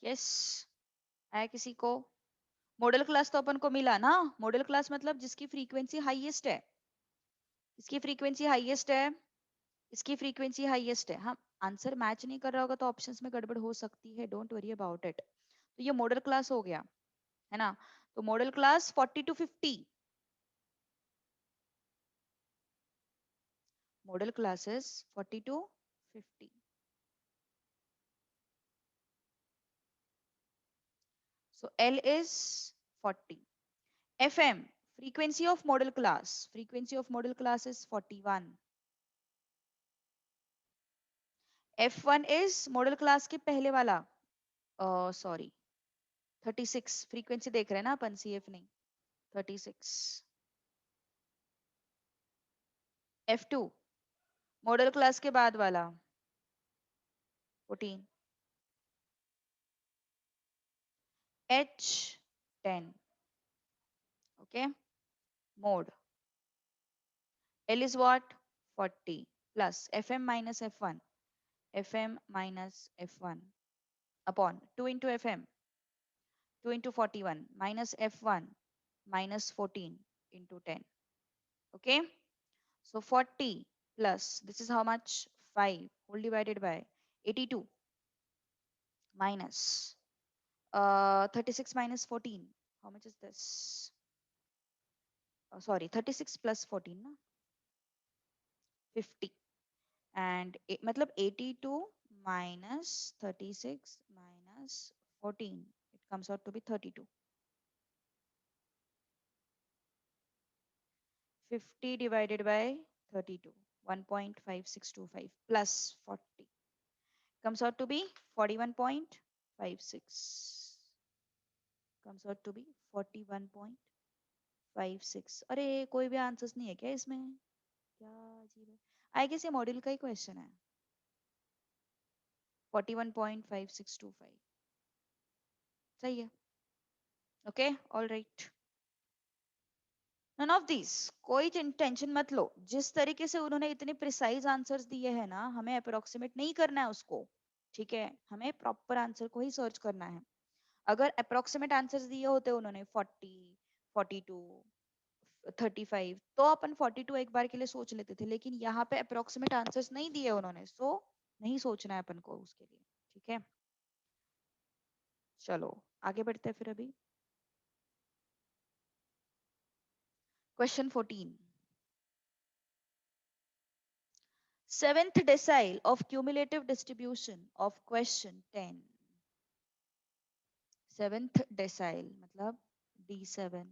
यस. है किसी को? मॉडल क्लास तो अपन को मिला ना. मॉडल क्लास मतलब जिसकी फ्रीक्वेंसी हाईएस्ट है. इसकी फ्रीक्वेंसी हाईएस्ट है. इसकी फ्रीक्वेंसी हाईएस्ट है. हाँ, आंसर मैच नहीं कर रहा होगा तो ऑप्शंस में गड़बड़ हो सकती है. Don't worry about it. तो ये मॉडल क्लास हो गया है ना. तो model class 40 to 50. Model classes 40 to 50. So L is 40. FM, frequency of model class. Frequency of model class is 41. F1 is model class के पहले वाला. Sorry, 36. Frequency देख रहे हैं ना अपन, CF नहीं. 36. F2 मॉडल क्लास के बाद वाला 14. H10. Okay. Mode. L is what? 40 plus Fm minus F1. Fm minus F1 upon 2 into Fm. 2 into 41 minus F1 minus 14 into 10. Okay. So 40 plus, this is how much? 5 whole divided by 82 minus 36 minus 14. How much is this? Sorry, 36 plus 14, na? 50. And matlab 82 minus 36 minus 14. It comes out to be 32. 50 divided by 32. 1.5625 plus 40 comes out to be 41.56. Comes out to be 41.56. अरे कोई भी answers नहीं है क्या इसमें? क्या अजीब है. आई गेस ये मॉड्यूल का ही क्वेश्चन है. 41.5625. सही है. Okay, all right. None of this. कोई टेंशन मत लो. जिस तरीके से उन्होंने इतने प्रिसाइज आंसर्स दिए हैं ना, हमें अप्रोक्सीमेट नहीं करना है उसको. ठीक है, हमें प्रॉपर आंसर को ही सर्च करना है. अगर अप्रोक्सीमेट आंसर्स दिए होते उन्होंने 40, 42, 35, तो अपन 42 एक बार के लिए सोच लेते थे. लेकिन यहाँ पे अप्रोक्सीमेट आंसर्स नहीं दिए उन्होंने, सो नहीं सोचना है अपन को उसके लिए. ठीक है, चलो आगे बढ़ते हैं फिर. अभी question 14. Seventh decile of cumulative distribution of question 10. Seventh decile मतलब D7.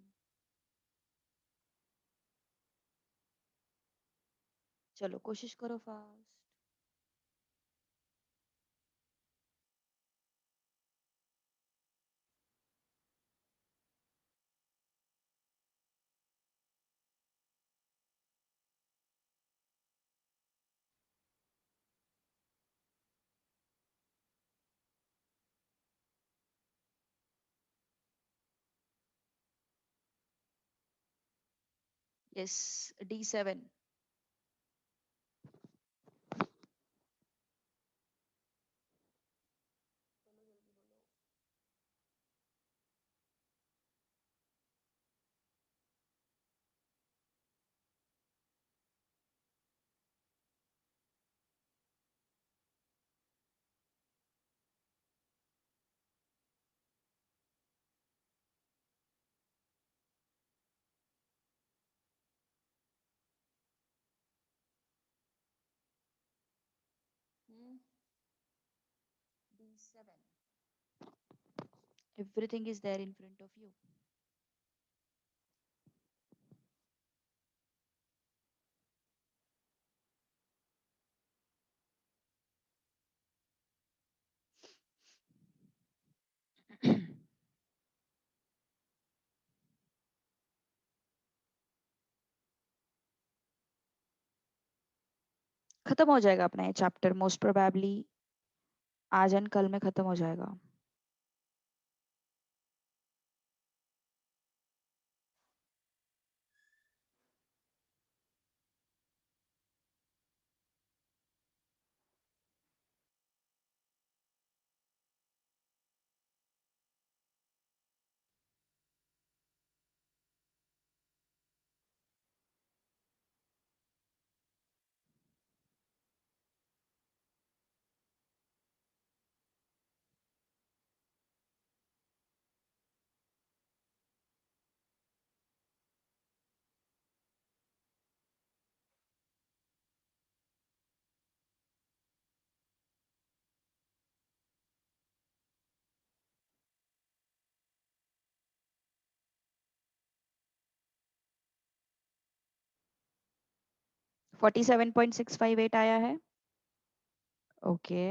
चलो कोशिश करो fast. Yes, D7. D7. Everything is there in front of you. खत्म हो जाएगा अपना ये चैप्टर मोस्ट प्रोबेबली. आज एंड कल में खत्म हो जाएगा. फोर्टी 47.658 आया है. ओके.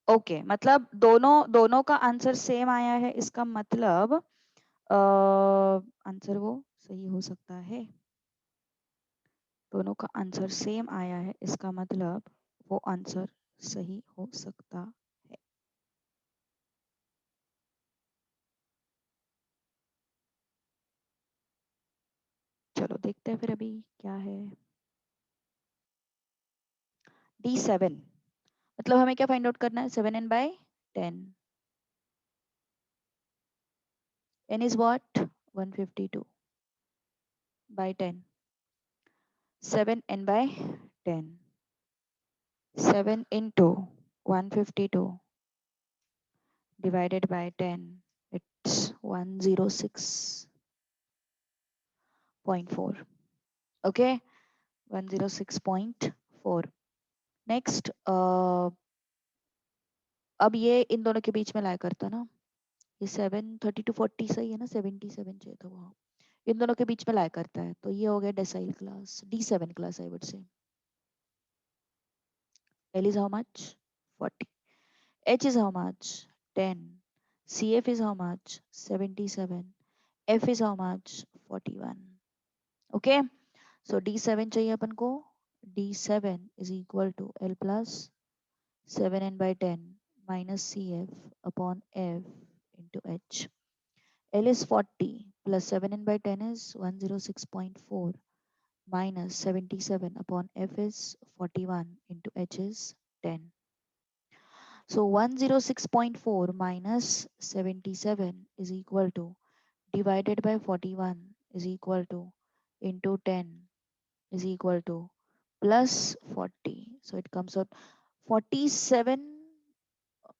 ओके मतलब दोनों दोनों का आंसर सेम आया है, इसका मतलब आंसर वो सही हो सकता है। दोनों का आंसर सेम आया है, इसका मतलब वो आंसर सही हो सकता है। चलो देखते हैं फिर अभी क्या है। D7 मतलब हमें क्या फाइंड आउट करना है? 7n/10, n is what? 152 by 10, 7n/10, 7 into 152 divided by 10, it's 106.4. okay, 106.4. Next अब ये इन दोनों के बीच में लाया करता ना, ये 73240 सही है ना, 77 चाहिए था वहाँ, इन दोनों के बीच में लाया करता है, तो ये हो गया decyl class, D7 class I would से। L is how much? 40. H is how much? 10. CF is how much? 77. F is how much? 41. Okay, so D7 चाहिए अपन को, D7 is equal to L plus 7n/10 minus CF upon F into H. L is 40 plus 7n/10 is 106.4 minus 77 upon F is 41 into H is 10. So 106.4 minus 77 is equal to divided by 41 is equal to into 10 is equal to plus 40. So it comes out 47.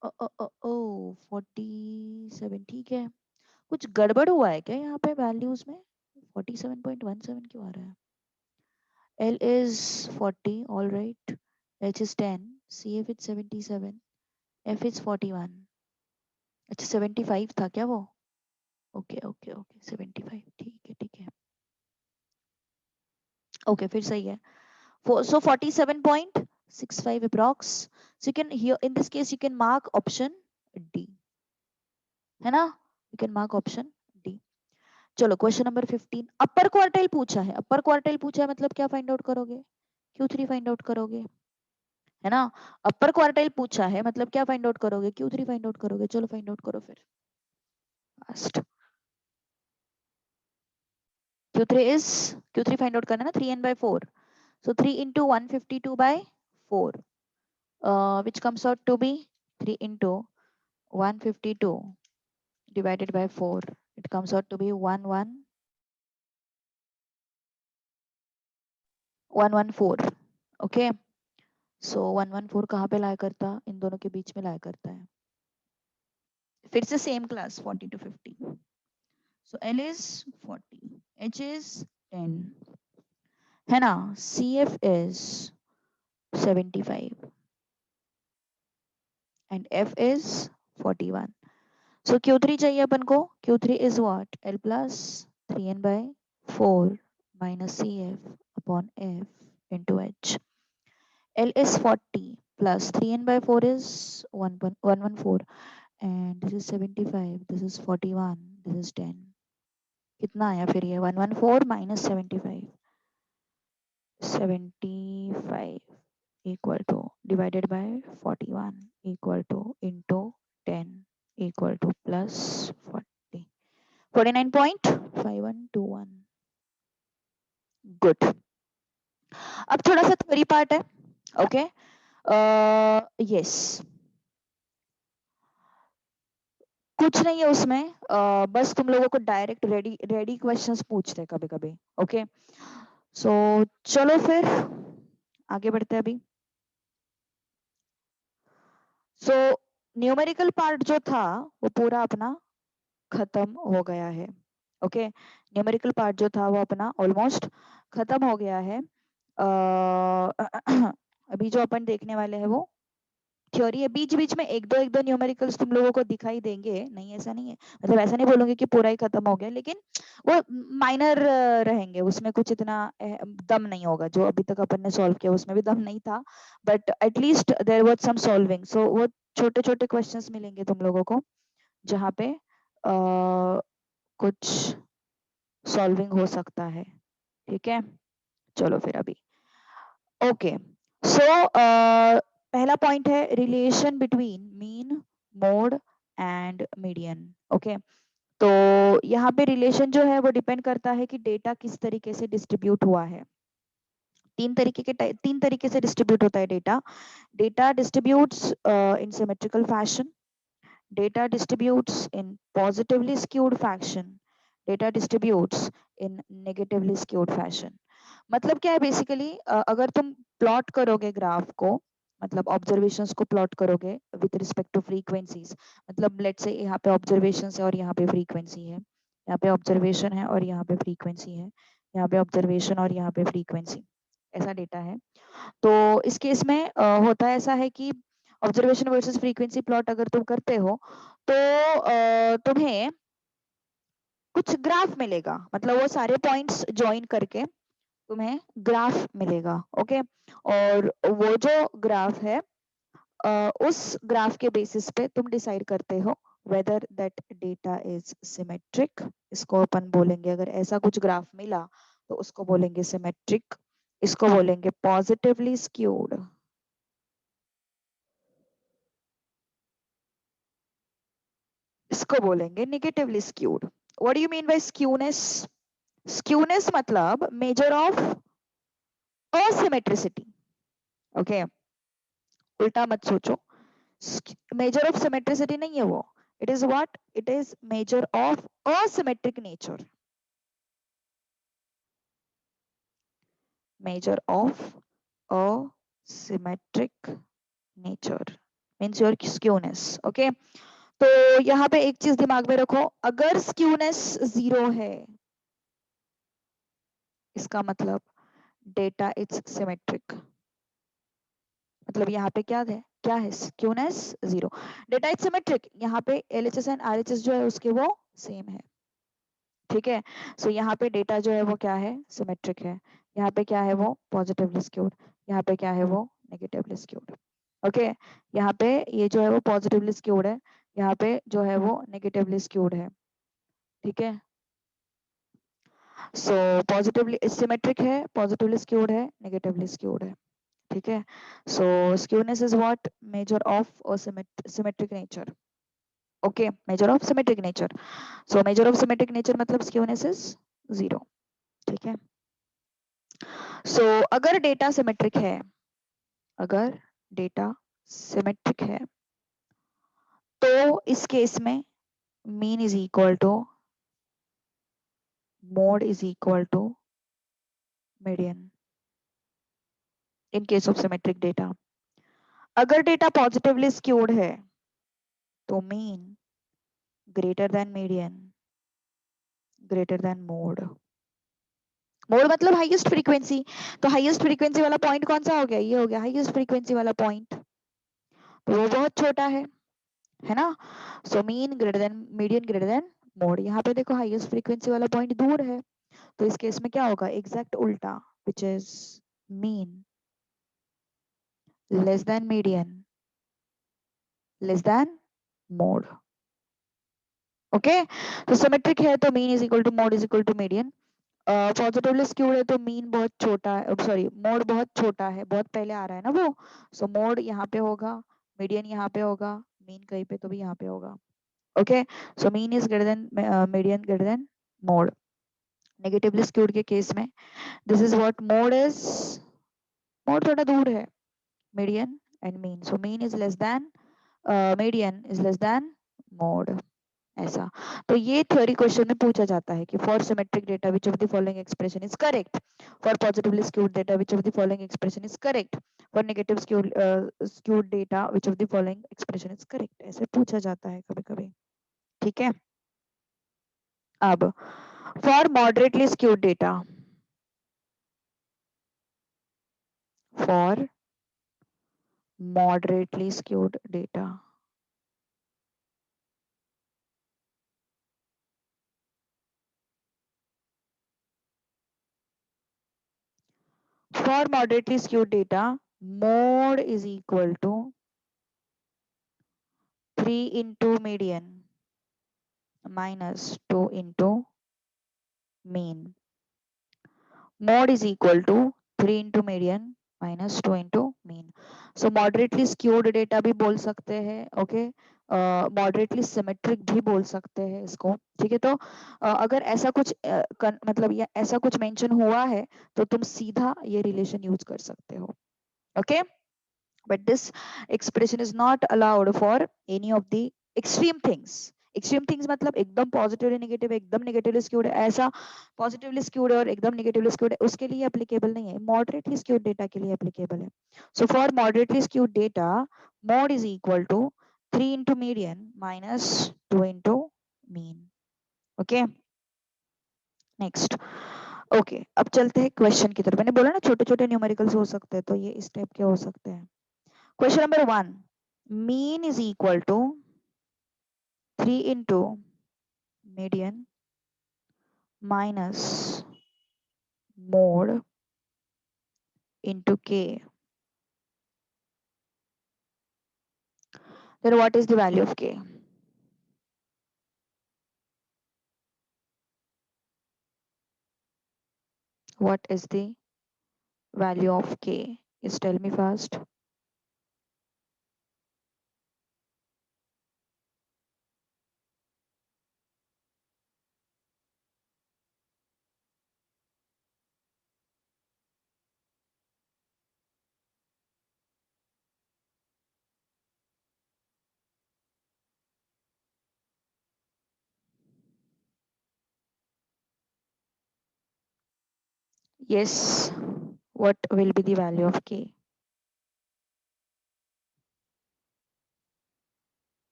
47 ठीक है, कुछ गड़बड़ हुआ है क्या यहाँ पे values में? 47.17 क्यों आ रहा है? L is 40, all right. H is 10, CF is 77, F is 41. अच्छा 75 था क्या वो? ओके ओके ओके 75, ठीक है ठीक है, ओके फिर सही है। So 47.65 approx. So you can here in this case you can mark option D, है ना? You can mark option D. चलो क्वेश्चन नंबर 15, अपर क्वार्टाइल पूछा है, अपर क्वार्टाइल पूछा है मतलब क्या फाइंड आउट करोगे? Q3 फाइंड आउट करोगे, है ना? अपर क्वार्टाइल पूछा है मतलब क्या फाइंड आउट करोगे? Q3 फाइंड आउट करोगे। चलो फाइंड आउट करो फिर फास्ट। Q3 फाइंड आउट करना है ना, 3n/4, so 3 into 152 by 4, which comes out to be 3 into 152 divided by 4, it comes out to be 114. Okay, सो 114 कहाँ पे लाया करता? इन दोनों के बीच में लाया करता है, फिर से same class 40 to 50. So L is 40, H is 10, है ना? CF is 75 and F is 41. So Q3 चाहिए अपन को, Q3 is what? L plus 3n/4 minus CF upon F into H. L is 40 plus 3n/4 is 114 and this is 75, this is 41, this is 10. कितना आया फिर ये? 114 minus 75, 75 equal to divided by 41 equal to into 10 equal to plus 40, 49.5121. Good, अब थोड़ा सा theory part है, okay. Yes, कुछ नहीं है उसमें, बस तुम लोगों को डायरेक्ट रेडी रेडी क्वेश्चंस पूछते हैं कभी कभी, ओके। सो चलो फिर आगे बढ़ते हैं अभी। सो न्यूमेरिकल पार्ट जो था वो पूरा अपना खत्म हो गया है, ओके। न्यूमेरिकल पार्ट जो था वो अपना ऑलमोस्ट खत्म हो गया है। अभी जो अपन देखने वाले हैं वो थ्योरी है, बीच बीच में एक दो न्यूमेरिकल्स तुम लोगों को दिखाई देंगे, नहीं ऐसा नहीं है, मतलब ऐसा नहीं बोलूंगी कि पूरा ही खत्म हो गया, लेकिन वो माइनर रहेंगे, उसमें कुछ इतना दम नहीं होगा, जो अभी तक अपन ने सॉल्व किया उसमें भी दम नहीं था, but at least there was some solving, so वो छोटे छोटे क्वेश्चंस मिलेंगे तुम लोगों को जहाँ पे कुछ सॉल्विंग हो सकता है। ठीक है, चलो फिर अभी ओके। सो पहला पॉइंट है relation between mean, mode and median. Okay, तो यहाँ पे रिलेशन जो है वो डिपेंड करता है कि डेटा किस तरीके से डिस्ट्रीब्यूट हुआ है। तीन तरीके से डिस्ट्रीब्यूट होता है data. Data distributes in symmetrical fashion, data distributes in positively skewed fashion, data distributes in negatively skewed fashion। मतलब क्या है बेसिकली, अगर तुम प्लॉट करोगे ग्राफ को, मतलब ऑब्जर्वेशंस को प्लॉट करोगे विद रिस्पेक्ट टू फ्रीक्वेंसीज, मतलब लेट्स से यहाँ पे ऑब्जर्वेशंस है और यहाँ पे फ्रीक्वेंसी है, यहाँ पे ऑब्जर्वेशन है और यहाँ पे फ्रीक्वेंसी है, यहाँ पे ऑब्जर्वेशन और यहाँ पे फ्रीक्वेंसी, ऐसा डेटा है। तो इस केस में होता ऐसा है कि ऑब्जर्वेशन वर्सेस फ्रीक्वेंसी प्लॉट अगर तुम करते हो तो तुम्हें कुछ ग्राफ मिलेगा, मतलब वो सारे पॉइंट्स ज्वाइन करके तुम्हें ग्राफ मिलेगा। ओके, और वो जो ग्राफ है उस ग्राफ के बेसिस पे तुम डिसाइड करते हो whether that data is symmetric. इसको अपन बोलेंगे, अगर ऐसा कुछ ग्राफ मिला तो उसको बोलेंगे सिमेट्रिक, इसको बोलेंगे पॉजिटिवली स्क्यूड, इसको बोलेंगे negatively skewed. What do you mean by skewness? Skewness मतलब मेजर ऑफ असिमेट्रिसिटी। ओके, उल्टा मत सोचो, मेजर ऑफ सिमेट्रिसिटी नहीं है वो, it is what, it is measure of asymmetric nature, measure of asymmetric nature means your skewness। Okay, तो यहाँ पे एक चीज दिमाग में रखो, अगर स्क्यूनेस 0 है इसका मतलब डेटा इज सिमेट्रिक। मतलब यहाँ पे क्या है स्क्यूनेस 0, डेटा इज सिमेट्रिक, यहाँ पे एलएचएस एंड आरएचएस जो है उसके वो सेम है। ठीक है, सो यहाँ पे डेटा जो है वो क्या है, सिमेट्रिक है। यहाँ पे क्या है वो पॉजिटिवली स्क्यूड, यहाँ पे क्या है वो नेगेटिवली स्क्यूड। ओके, यहाँ पे ये जो है वो पॉजिटिवली स्क्यूड है, यहाँ पे जो है वो नेगेटिवली स्क्यूड है। ठीक है, सो पॉजिटिवली सिमेट्रिक है, पॉजिटिवली स्क्यूड है, नेगेटिवली स्क्यूड है। ठीक है, so skewness is what, measure of symmetric nature. Okay, measure of symmetric nature, so measure of symmetric nature मतलब स्क्यूनेस इज 0। ठीक है, सो अगर डेटा सिमेट्रिक है, अगर डेटा सिमेट्रिक है तो इस केस में mean is equal to mode is equal to median in case of symmetric data. अगर डेटा पॉजिटिवली स्क्यूड है तो mean greater than median greater than mode. Mode मतलब हाईएस्ट फ्रीक्वेंसी, तो हाईएस्ट फ्रीक्वेंसी वाला पॉइंट कौन सा हो गया, ये हो गया हाईएस्ट फ्रीक्वेंसी वाला पॉइंट, तो वो बहुत छोटा है ना। So mean greater than median greater than mode. यहाँ पे देखो हाईएस्ट फ्रीक्वेंसी वाला पॉइंट दूर है, तो इस केस में क्या होगा, एग्जैक्ट उल्टा, which is mean less than median less than mode. Okay, तो सिमेट्रिक है तो mean is equal to mode is equal to median. Positively skewed है तो मीन बहुत छोटा है, सॉरी मोड बहुत छोटा है, बहुत पहले आ रहा है ना वो, सो मोड यहाँ पे होगा, मीडियन यहाँ पे होगा, मीन कहीं पे तो भी यहाँ पे होगा। Okay, so mean is greater than median greater than mode. Negatively skewed के केस में this is what mode is, mode थोड़ा दूर है median and mean, so mean is less than median is less than mode, ऐसा। तो ये theory question में पूछा जाता है कि for symmetric data which of the following expression is correct, for positively skewed data which of the following expression is correct, for negative skewed data which of the following expression is correct, ऐसे पूछा जाता है कभी कभी। ठीक है, अब for moderately skewed data, for moderately skewed data, for moderately skewed data mode is equal to 3 into median minus 2 into mean. Mod is equal to 3 into median minus 2 into mean. So moderately skewed data भी बोल सकते हैं, okay, moderately symmetric भी बोल सकते हैं इसको, ठीक है। तो अगर ऐसा कुछ मतलब या ऐसा कुछ मेंशन हुआ है तो तुम सीधा ये रिलेशन यूज कर सकते हो, okay. But this expression is not allowed for any of the extreme things. Extreme things मतलब एकदम पॉजिटिवली नेगेटिव, एकदम नेगेटिवली स्क्यूड है, ऐसा पॉजिटिवली स्क्यूड है और एकदम नेगेटिवली स्क्यूड है, उसके लिए एप्लीकेबल नहीं है। मॉडरेटली स्क्यूड डेटा के लिए एप्लीकेबल है। So for moderately skewed data, mod is equal to 3 into median minus 2 into mean, okay. Next, okay, अब चलते हैं क्वेश्चन की तरफ। मैंने बोला ना छोटे छोटे न्यूमेरिकल्स हो सकते हैं, तो ये इस टाइप के हो सकते हैं। Question number 1. Mean is equal to 3 into median minus mode into k. Then what is the value of k? What is the value of k? Just tell me fast. Yes. What will be the value of k?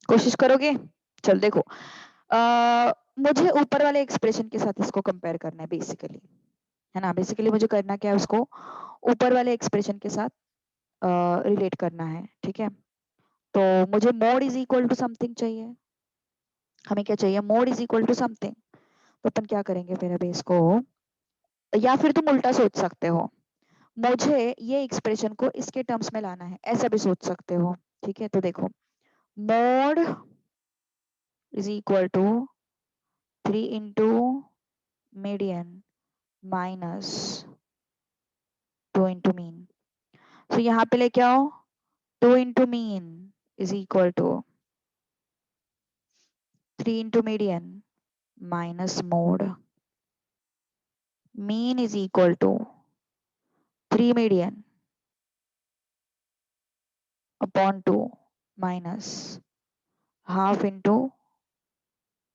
कोशिश करोगे? चल देखो, मुझे ऊपर वाले expression के साथ इसको कंपेयर करना है बेसिकली, है ना। बेसिकली मुझे करना क्या है, उसको ऊपर वाले एक्सप्रेशन के साथ रिलेट करना है, ठीक है। तो मुझे mode is equal to something चाहिए। हमें क्या चाहिए? Mode is equal to something. तो अपन क्या करेंगे फिर अभी इसको, या फिर तुम उल्टा सोच सकते हो, मुझे ये एक्सप्रेशन को इसके टर्म्स में लाना है, ऐसा भी सोच सकते हो, ठीक है। तो देखो, mode is equal to 3 into median minus 2 into mean. तो यहाँ पे लेके आओ, 2 into mean is equal to 3 into median minus mode. Mean is equal to 3 median upon 2 minus half into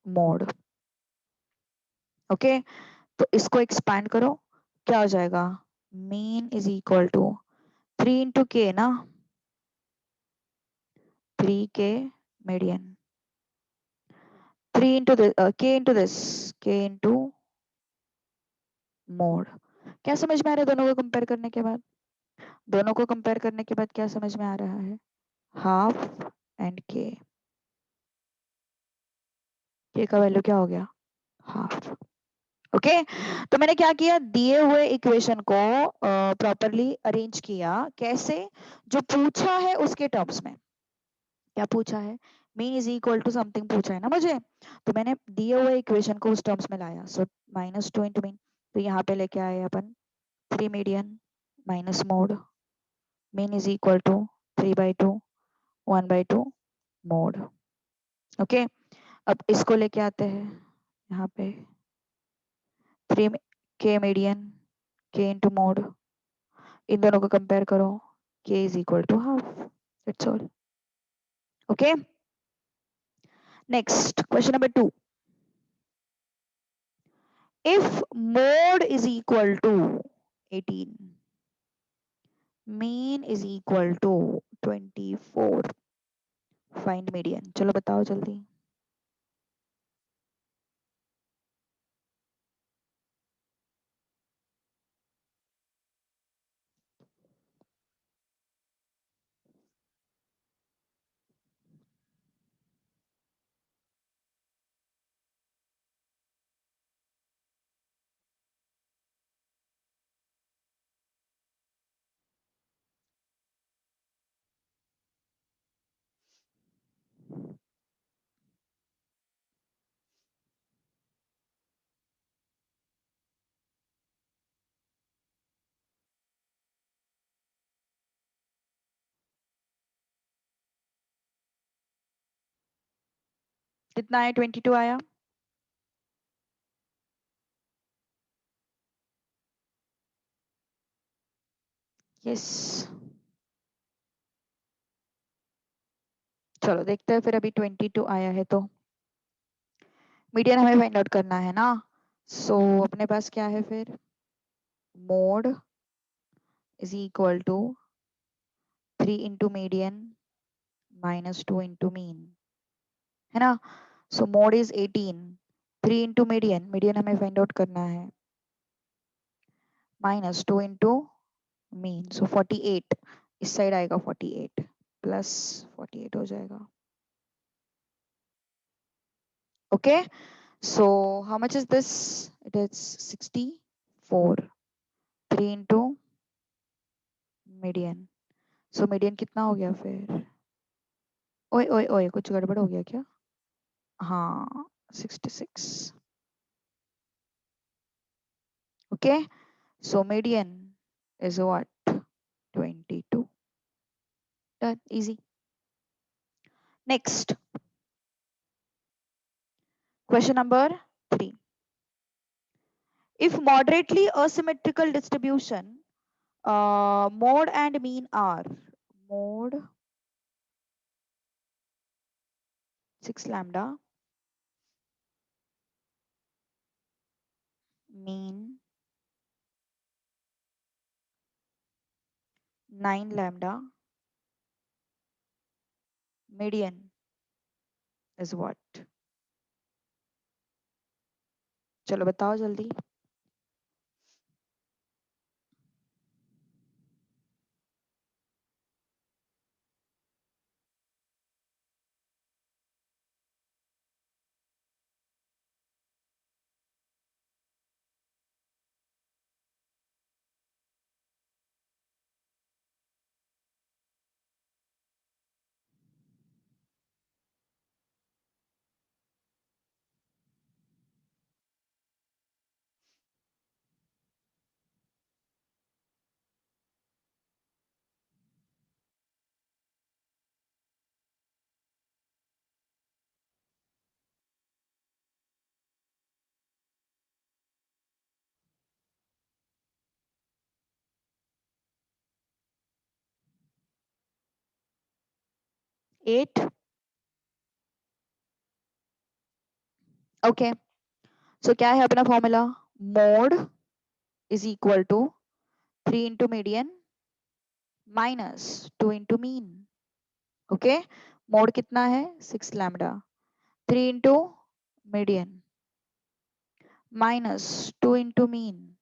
mode, okay. तो इसको एक्सपैंड करो, क्या हो जाएगा? Mean is equal to 3 into के ना, 3 के मीडियन, 3 इंटू के इंटू दिस, के इंटू मोड। क्या समझ में आ रहा है दोनों को कंपेयर करने के बाद? दोनों को कंपेयर करने के बाद क्या समझ में आ रहा है? हाफ एंड के का वैल्यू क्या हो गया? Half, okay. तो मैंने क्या किया, दिए हुए इक्वेशन को प्रॉपरली अरेंज किया। कैसे? जो पूछा है उसके टर्म्स में। क्या पूछा है? Mean is equal to something पूछा है ना मुझे, तो मैंने दिए हुए इक्वेशन को उस टर्म्स में लाया। सो माइनस 2 इंटू मीन, तो यहाँ पे लेके आए अपन 3 median minus mode. Mean is equal to 3/2 1/2 mode, okay. अब इसको लेके आते हैं यहाँ पे, 3 के मीडियन, के इंटू मोड, इन दोनों को कंपेयर करो, K is equal to half, it's all, okay. Next, question number 2. If mode is equal to 18, mean is equal to 24, find median. चलो बताओ जल्दी। कितना आया? 22 आया। यस, चलो देखते हैं फिर। अभी 22 आया है तो मीडियन हमें फाइंड आउट करना है ना। सो अपने पास क्या है फिर? Mode is equal to 3 into median minus 2 into mean, है ना। So mode is 18, 3 into median, median हमें फाइंड आउट करना है, माइनस 2 इंटू मीन, सो 48। इस साइड आएगा 48 प्लस 48 हो जाएगा। Okay, so how much is this? It is 64, 3 into median, so median कितना हो गया फिर? ओए ओए ओए, कुछ गड़बड़ हो गया क्या? हाँ, 66। Okay, so median is what? 22. Done. Easy. Next, question number 3. If moderately asymmetrical distribution, mode and mean are mode 6 lambda, mean 9 lambda, median is what? चलो बताओ जल्दी। 8. ओके, सो क्या है अपना formula? Mode is equal to 3 into median minus 2 into mean. Okay, mode कितना है? 6 lambda, 3 into median minus 2 into mean.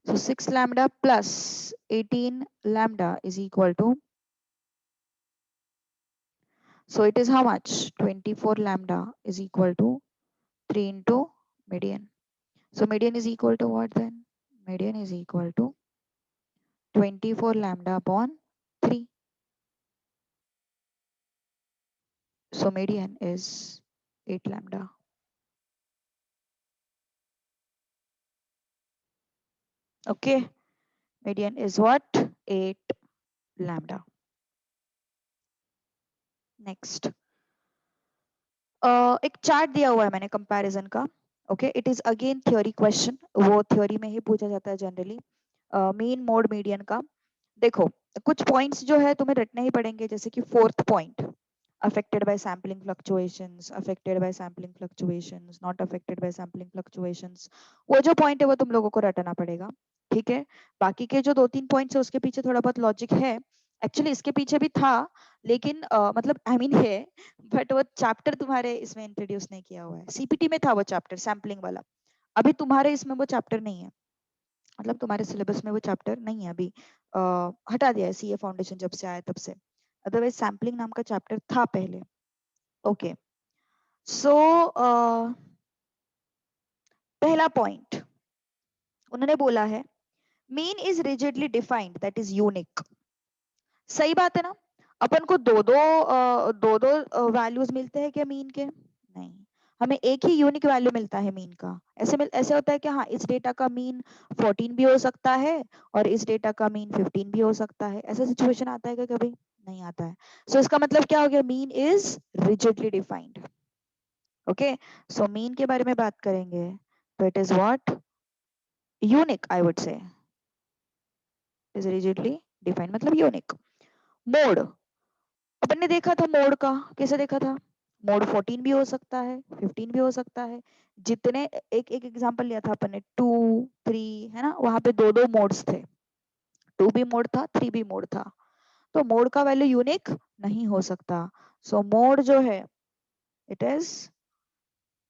So 6 lambda plus 18 lambda is equal to, so it is how much? 24 lambda is equal to 3 into median. So median is equal to what then? Median is equal to 24 lambda upon 3. So median is 8 lambda. Okay, median is what? 8 lambda. Next. एक chart दिया हुआ है मैंने comparison का। Okay, it is again theory question, वो theory में ही पूछा जाता है जनरली। मीन मोड मीडियन का देखो, कुछ पॉइंट्स जो है तुम्हें रटने ही पड़ेंगे, जैसे कि 4th point, affected by sampling fluctuations, affected by sampling fluctuations, not affected by sampling fluctuations, वो जो पॉइंट है वो तुम लोगों को रटना पड़ेगा। ठीक है, बाकी के जो 2-3 पॉइंट्स है उसके पीछे थोड़ा बहुत लॉजिक है। एक्चुअली इसके पीछे भी था, लेकिन मतलब आई मीन है, बट वो चैप्टर तुम्हारे इसमें इंट्रोड्यूस नहीं किया हुआ है। सीपीटी में था वो चैप्टर, सैम्पलिंग वाला। अभी तुम्हारे इसमें वो चैप्टर नहीं है, मतलब तुम्हारे सिलेबस में वो चैप्टर नहीं है अभी। हटा दिया है सीए फाउंडेशन जब से आया तब से। अदरवाइज सैम्पलिंग नाम का चैप्टर था पहले। ओके, सो पहला पॉइंट उन्होंने बोला है, mean is rigidly defined that is unique. सही बात है ना। अपन को दो वैल्यूज मिलते हैं क्या मीन के? नहीं, हमें एक ही यूनिक वैल्यू मिलता है मीन का। ऐसे होता है कि हाँ, इस डेटा का मीन 14 भी हो सकता है और इस डेटा का मीन 15 भी हो सकता है। ऐसा सिचुएशन आता है क्या कभी? नहीं आता है। सो इसका मतलब क्या हो गया? Mean is rigidly defined. Okay, so mean के बारे में बात करेंगे तो it is what, unique I would से, इज रिजिडली डिफाइंड मतलब यूनिक। मोड, अपन ने देखा था मोड का, कैसे देखा था, मोड 14 भी हो सकता है, 15 भी हो सकता है, जितने, एक एक एग्जांपल लिया था अपन ने, 2 3 है ना, वहां पे दो दो मोड्स थे, 2 भी मोड था, 3 भी मोड था, तो मोड का वैल्यू यूनिक नहीं हो सकता। सो मोड जो है it is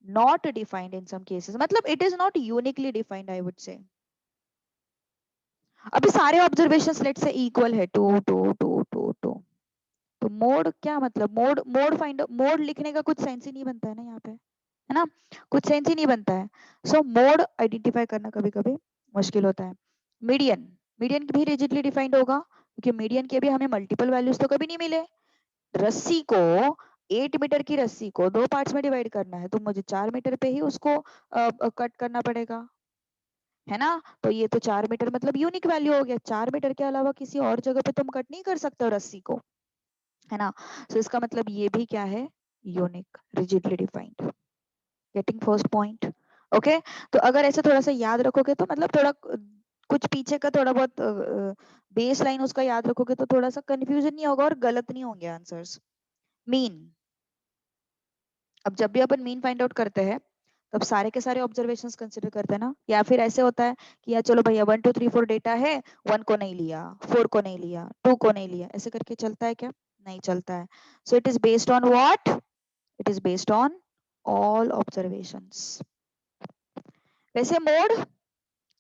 not defined in some cases, मतलब it is not uniquely defined I would say. अभी सारे ऑब्जर्वेशंस लेट से इक्वल है, 2 2 2 2 2, तो मोड क्या मतलब, मोड मोड फाइंड, मोड लिखने का कुछ सेंस ही नहीं बनता है ना यहाँ पे, है ना, कुछ सेंस ही नहीं बनता है। सो मोड आइडेंटिफाई करना कभी कभी मुश्किल होता है। मीडियन, मीडियन भी रिजिडली डिफाइंड होगा, क्योंकि मीडियन के भी हमें मल्टीपल वैल्यूज तो कभी नहीं मिले। रस्सी को, 8 मीटर की रस्सी को 2 पार्ट्स में डिवाइड करना है, तो मुझे 4 मीटर पे ही उसको कट करना पड़ेगा, है ना, तो ये तो 4 मीटर मतलब यूनिक वैल्यू हो गया, 4 मीटर के अलावा किसी और जगह पे तुम कट नहीं कर सकते हो रस्सी को, है ना, सो इसका मतलब ये भी क्या है, unique, rigidly defined. Getting first point, okay. तो अगर ऐसे थोड़ा सा याद रखोगे तो मतलब थोड़ा कुछ पीछे का थोड़ा बहुत बेस लाइन उसका याद रखोगे तो थोड़ा सा कंफ्यूजन नहीं होगा और गलत नहीं होंगे आंसर्स। मीन, अब जब भी अपन मीन फाइंड आउट करते हैं तब सारे के सारे ऑब्जर्वेशंस कंसिडर करते हैं ना, या फिर ऐसे होता है कि यार चलो भैया 1 2 3 4 डेटा है, 1 को नहीं लिया, 4 को नहीं लिया, 2 को नहीं लिया, ऐसे करके चलता है क्या, नहीं चलता है। So it is based on what, it is based on all observations. वैसे मोड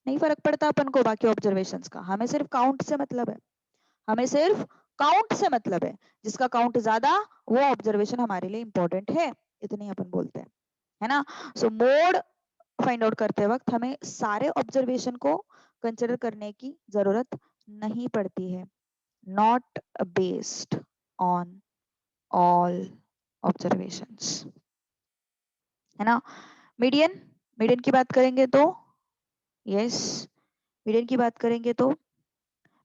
नहीं फर्क पड़ता अपन को बाकी ऑब्जर्वेशंस का, हमें सिर्फ काउंट से मतलब है, हमें सिर्फ काउंट से मतलब है, जिसका काउंट ज्यादा वो ऑब्जर्वेशन हमारे लिए इंपॉर्टेंट है, इतनी अपन बोलते हैं, है ना। सो मोड फाइंड आउट करते वक्त हमें सारे ऑब्जर्वेशन को कंसिडर करने की जरूरत नहीं पड़ती है, not based on all observations, है ना। मीडियन, मीडियन की बात करेंगे तो, यस, मीडियन की बात करेंगे तो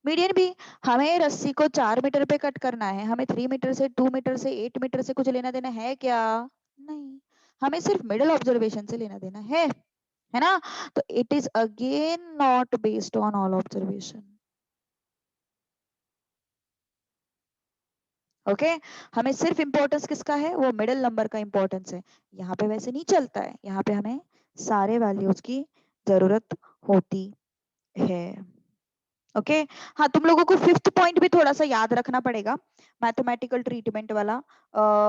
मीडियन भी, हमें रस्सी को 4 मीटर पे कट करना है, हमें 3 मीटर से, 2 मीटर से, 8 मीटर से कुछ लेना देना है क्या, नहीं, हमें सिर्फ मिडल ऑब्जर्वेशन से लेना देना है ना, तो it is again not based on all observation, okay. हमें सिर्फ इंपॉर्टेंस किसका है, वो मिडिल नंबर का इंपॉर्टेंस है, यहाँ पे वैसे नहीं चलता है, यहाँ पे हमें सारे वैल्यूज की जरूरत होती है, ओके। हाँ, तुम लोगों को फिफ्थ पॉइंट भी थोड़ा सा याद रखना पड़ेगा, मैथमेटिकल ट्रीटमेंट वाला,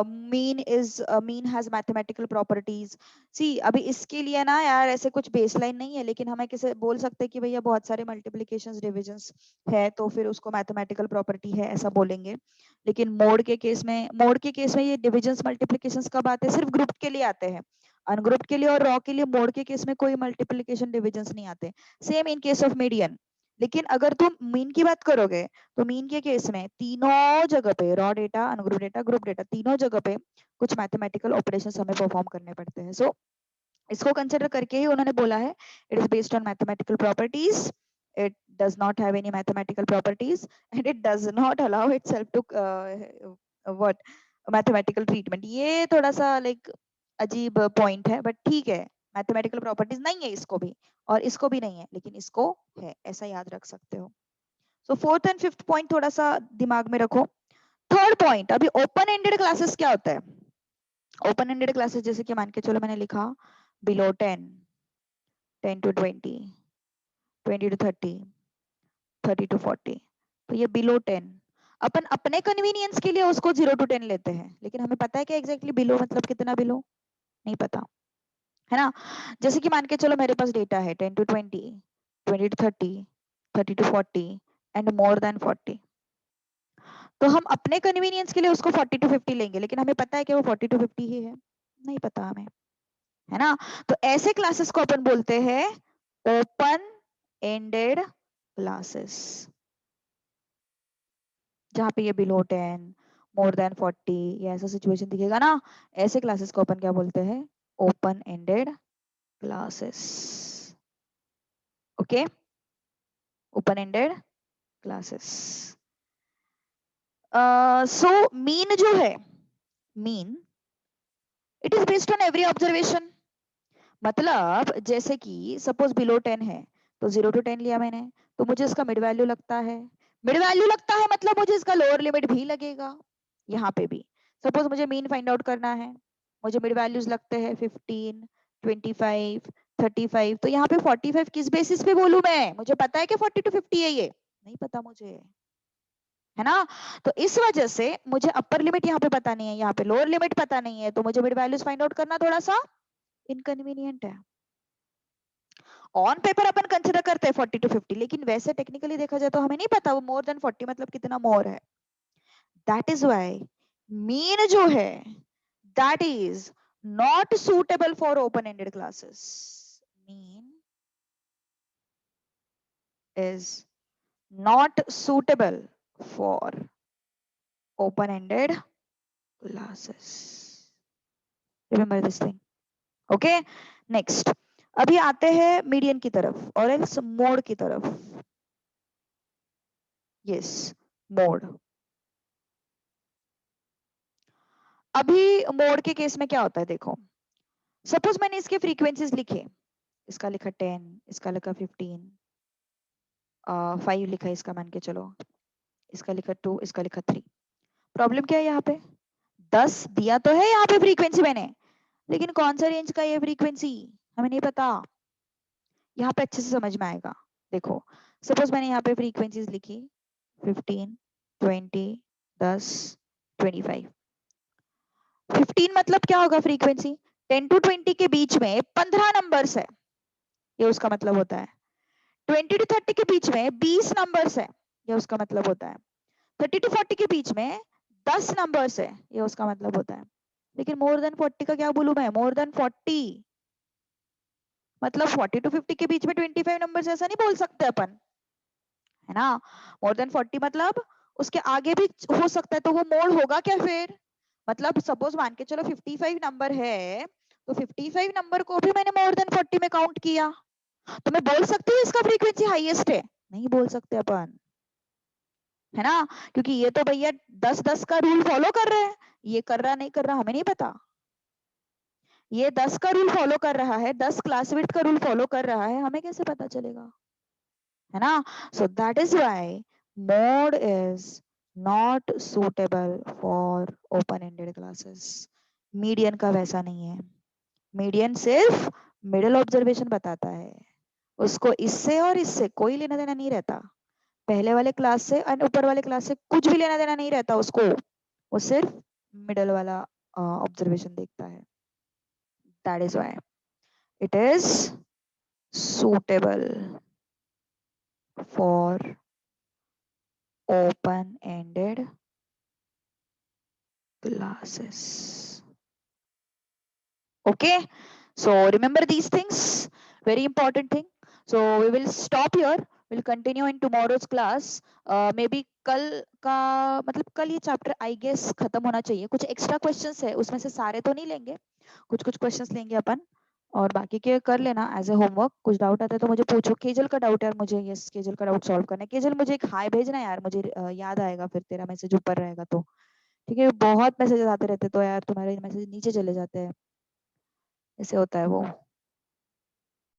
मीन हैज मैथमेटिकल प्रॉपर्टीज। सी अभी इसके लिए ना यार ऐसे कुछ बेसलाइन नहीं है, लेकिन हमें किसे बोल सकते हैं कि भैया बहुत सारे मल्टीप्लिकेशंस डिविजन्स है तो फिर उसको मैथमेटिकल प्रॉपर्टी है ऐसा बोलेंगे। लेकिन मोड के केस में ये डिविजन्स मल्टीप्लिकेशंस कब आते हैं, सिर्फ ग्रुप के लिए आते हैं, अनग्रुप्ड के लिए और रॉ के लिए मोड के केस में कोई मल्टीप्लिकेशन डिविजन्स नहीं आते। Same in case of median. लेकिन अगर तुम मीन की बात करोगे तो मीन के केस में तीनों जगह पे, raw data, ungroup data, group data, तीनों जगह पे कुछ मैथमेटिकल ऑपरेशंस हमें परफॉर्म करने पड़ते हैं। सो इसको कंसिडर करके ही उन्होंने बोला है it is based on mathematical properties, it does not have any mathematical properties and it does not allow itself to what mathematical treatment। ये थोड़ा सा लाइक अजीब पॉइंट है, बट ठीक है, मैथमेटिकल प्रॉपर्टीज नहीं है इसको भी और इसको भी नहीं है, लेकिन इसको है, ऐसा याद रख सकते हो। सो फोर्थ एंड फिफ्थ पॉइंट थोड़ा सा दिमाग में रखो। थर्ड पॉइंट, अभी ओपन एंडेड क्लासेस क्या होता है, ओपन एंडेड क्लासेस जैसे कि मान के चलो मैंने लिखा बिलो 10, 10 to 20, 20 to 30, 30 to 40, तो ये बिलो 10, अपन अपने कन्वीनियंस के लिए उसको 0 to 10 लेते हैं, लेकिन हमें पता है कि एग्जैक्टली बिलो मतलब कितना बिलो, नहीं पता, है ना। जैसे कि मान के चलो मेरे पास डेटा है 10 to 20, 20 to 30, 30 to 40 and more than 40, तो हम अपने कन्वीनियंस के लिए उसको 40 to 50 लेंगे, लेकिन हमें पता है कि वो 40 to 50 ही है, नहीं पता हमें, है ना। तो ऐसे क्लासेस को अपन बोलते हैं ओपन एंडेड क्लासेस, जहाँ पे ये बिलो 10, मोर देन 40 या ऐसा सिचुएशन दिखेगा ना, ऐसे क्लासेस को अपन क्या बोलते हैं, open ended classes, okay, open ended classes. So mean जो है, mean it is based on every observation. मतलब जैसे कि सपोज बिलो 10 है तो 0 to 10 लिया मैंने, तो मुझे इसका मिड वैल्यू लगता है। मिड वैल्यू लगता है मतलब मुझे इसका लोअर लिमिट भी लगेगा। यहाँ पे भी सपोज मुझे मीन फाइंड आउट करना है, मुझे मिड वैल्यूज लगते हैं 15, 25, 35, तो यहाँ पे 45 किस बेसिस पे बोलूं मैं? मुझे पता है कि 40 to 50 है, ये नहीं पता मुझे, है ना। तो इस वजह से मुझे अपर लिमिट यहाँ पे पता नहीं है, यहाँ पे लोअर लिमिट पता नहीं है, तो मुझे मिड वैल्यूज फाइंड आउट करना थोड़ा सा इनकन्वीनियंट है। ऑन पेपर अपन कंसिडर करते हैं 40 to 50, लेकिन वैसे टेक्निकली देखा जाए तो हमें नहीं पता वो मोर देन 40 मतलब कितना मोर है। दैट इज वाई मीन जो है that is not suitable for open ended classes. Mean is not suitable for open-ended classes. Remember this thing. Okay? Next. अभी आते हैं मीडियन की तरफ और एल्स मोड की तरफ। Yes, mode. अभी मोड के केस में क्या होता है देखो, सपोज मैंने इसके फ्रीक्वेंसीज लिखे, इसका लिखा 10, इसका लिखा 15, 5 लिखा इसका मान के चलो, इसका लिखा 2, इसका लिखा 3। प्रॉब्लम क्या है यहाँ पे? 10 दिया तो है यहाँ पे फ्रीक्वेंसी मैंने, लेकिन कौन सा रेंज का ये फ्रीक्वेंसी हमें नहीं पता। यहाँ पे अच्छे से समझ में आएगा। देखो सपोज मैंने यहाँ पे फ्रीक्वेंसीज लिखी 15, 20, 10, 25। 15 मतलब क्या होगा फ्रीक्वेंसी? 10 to 20 के बीच में 15 नंबर्स है, ये उसका मतलब होता है। 20 to 30 के बीच में 20 नंबर्स है, ये उसका मतलब होता है। 30 to 40 के बीच में 10 नंबर्स है, ये उसका मतलब होता है। लेकिन मोर देन 40 का क्या बोलूं मैं? मोर देन 40 मतलब 40 to 50 के बीच में 25 नंबर्स, ऐसा नहीं बोल सकते अपन, है ना। मोर देन 40 मतलब उसके आगे भी हो सकता है, तो वो मोड होगा क्या फिर? मतलब सपोज मान के चलो 55 नंबर है, तो 55 नंबर को भी मैंने मोर देन 40 में काउंट किया, तो मैं बोल सकती हूँ इसका फ्रीक्वेंसी हाईएस्ट है? नहीं बोल सकते अपन, है ना, क्योंकि ये तो भैया 10-10 का रूल फॉलो कर रहे हैं, ये कर रहा नहीं कर रहा हमें नहीं पता। ये 10 का रूल फॉलो कर रहा है, 10 क्लास विड्थ का रूल फॉलो कर रहा है, हमें कैसे पता चलेगा, है ना। So that is why mode is not suitable for open ended classes. Median का वैसा नहीं है, मीडियन सिर्फ मिडिल ऑब्जर्वेशन बताता है, उसको इससे और इससे कोई लेना देना नहीं रहता, पहले वाले क्लास से और ऊपर वाले क्लास से कुछ भी लेना देना नहीं रहता उसको, वो सिर्फ मिडल वाला ऑब्जर्वेशन देखता है। That is why it is suitable for open-ended classes. Okay, so remember these things, very important thing. So we will stop here, we'll continue in tomorrow's class. Maybe कल का मतलब कल ये चैप्टर आई गेस खत्म होना चाहिए। कुछ extra questions है उसमें से सारे तो नहीं लेंगे, कुछ कुछ क्वेश्चंस लेंगे अपन, और बाकी के कर लेना एज ए होमवर्क। कुछ डाउट आता है तो मुझे पूछो। केजल का डाउट है यार मुझे, यस केजल का डाउट सॉल्व करना है। केजल मुझे एक हाय भेजना यार, मुझे याद आएगा फिर तेरा मैसेज ऊपर रहेगा तो, ठीक है। बहुत मैसेजेस आते रहते तो यार तुम्हारे मैसेज नीचे चले जाते हैं, ऐसे होता है वो।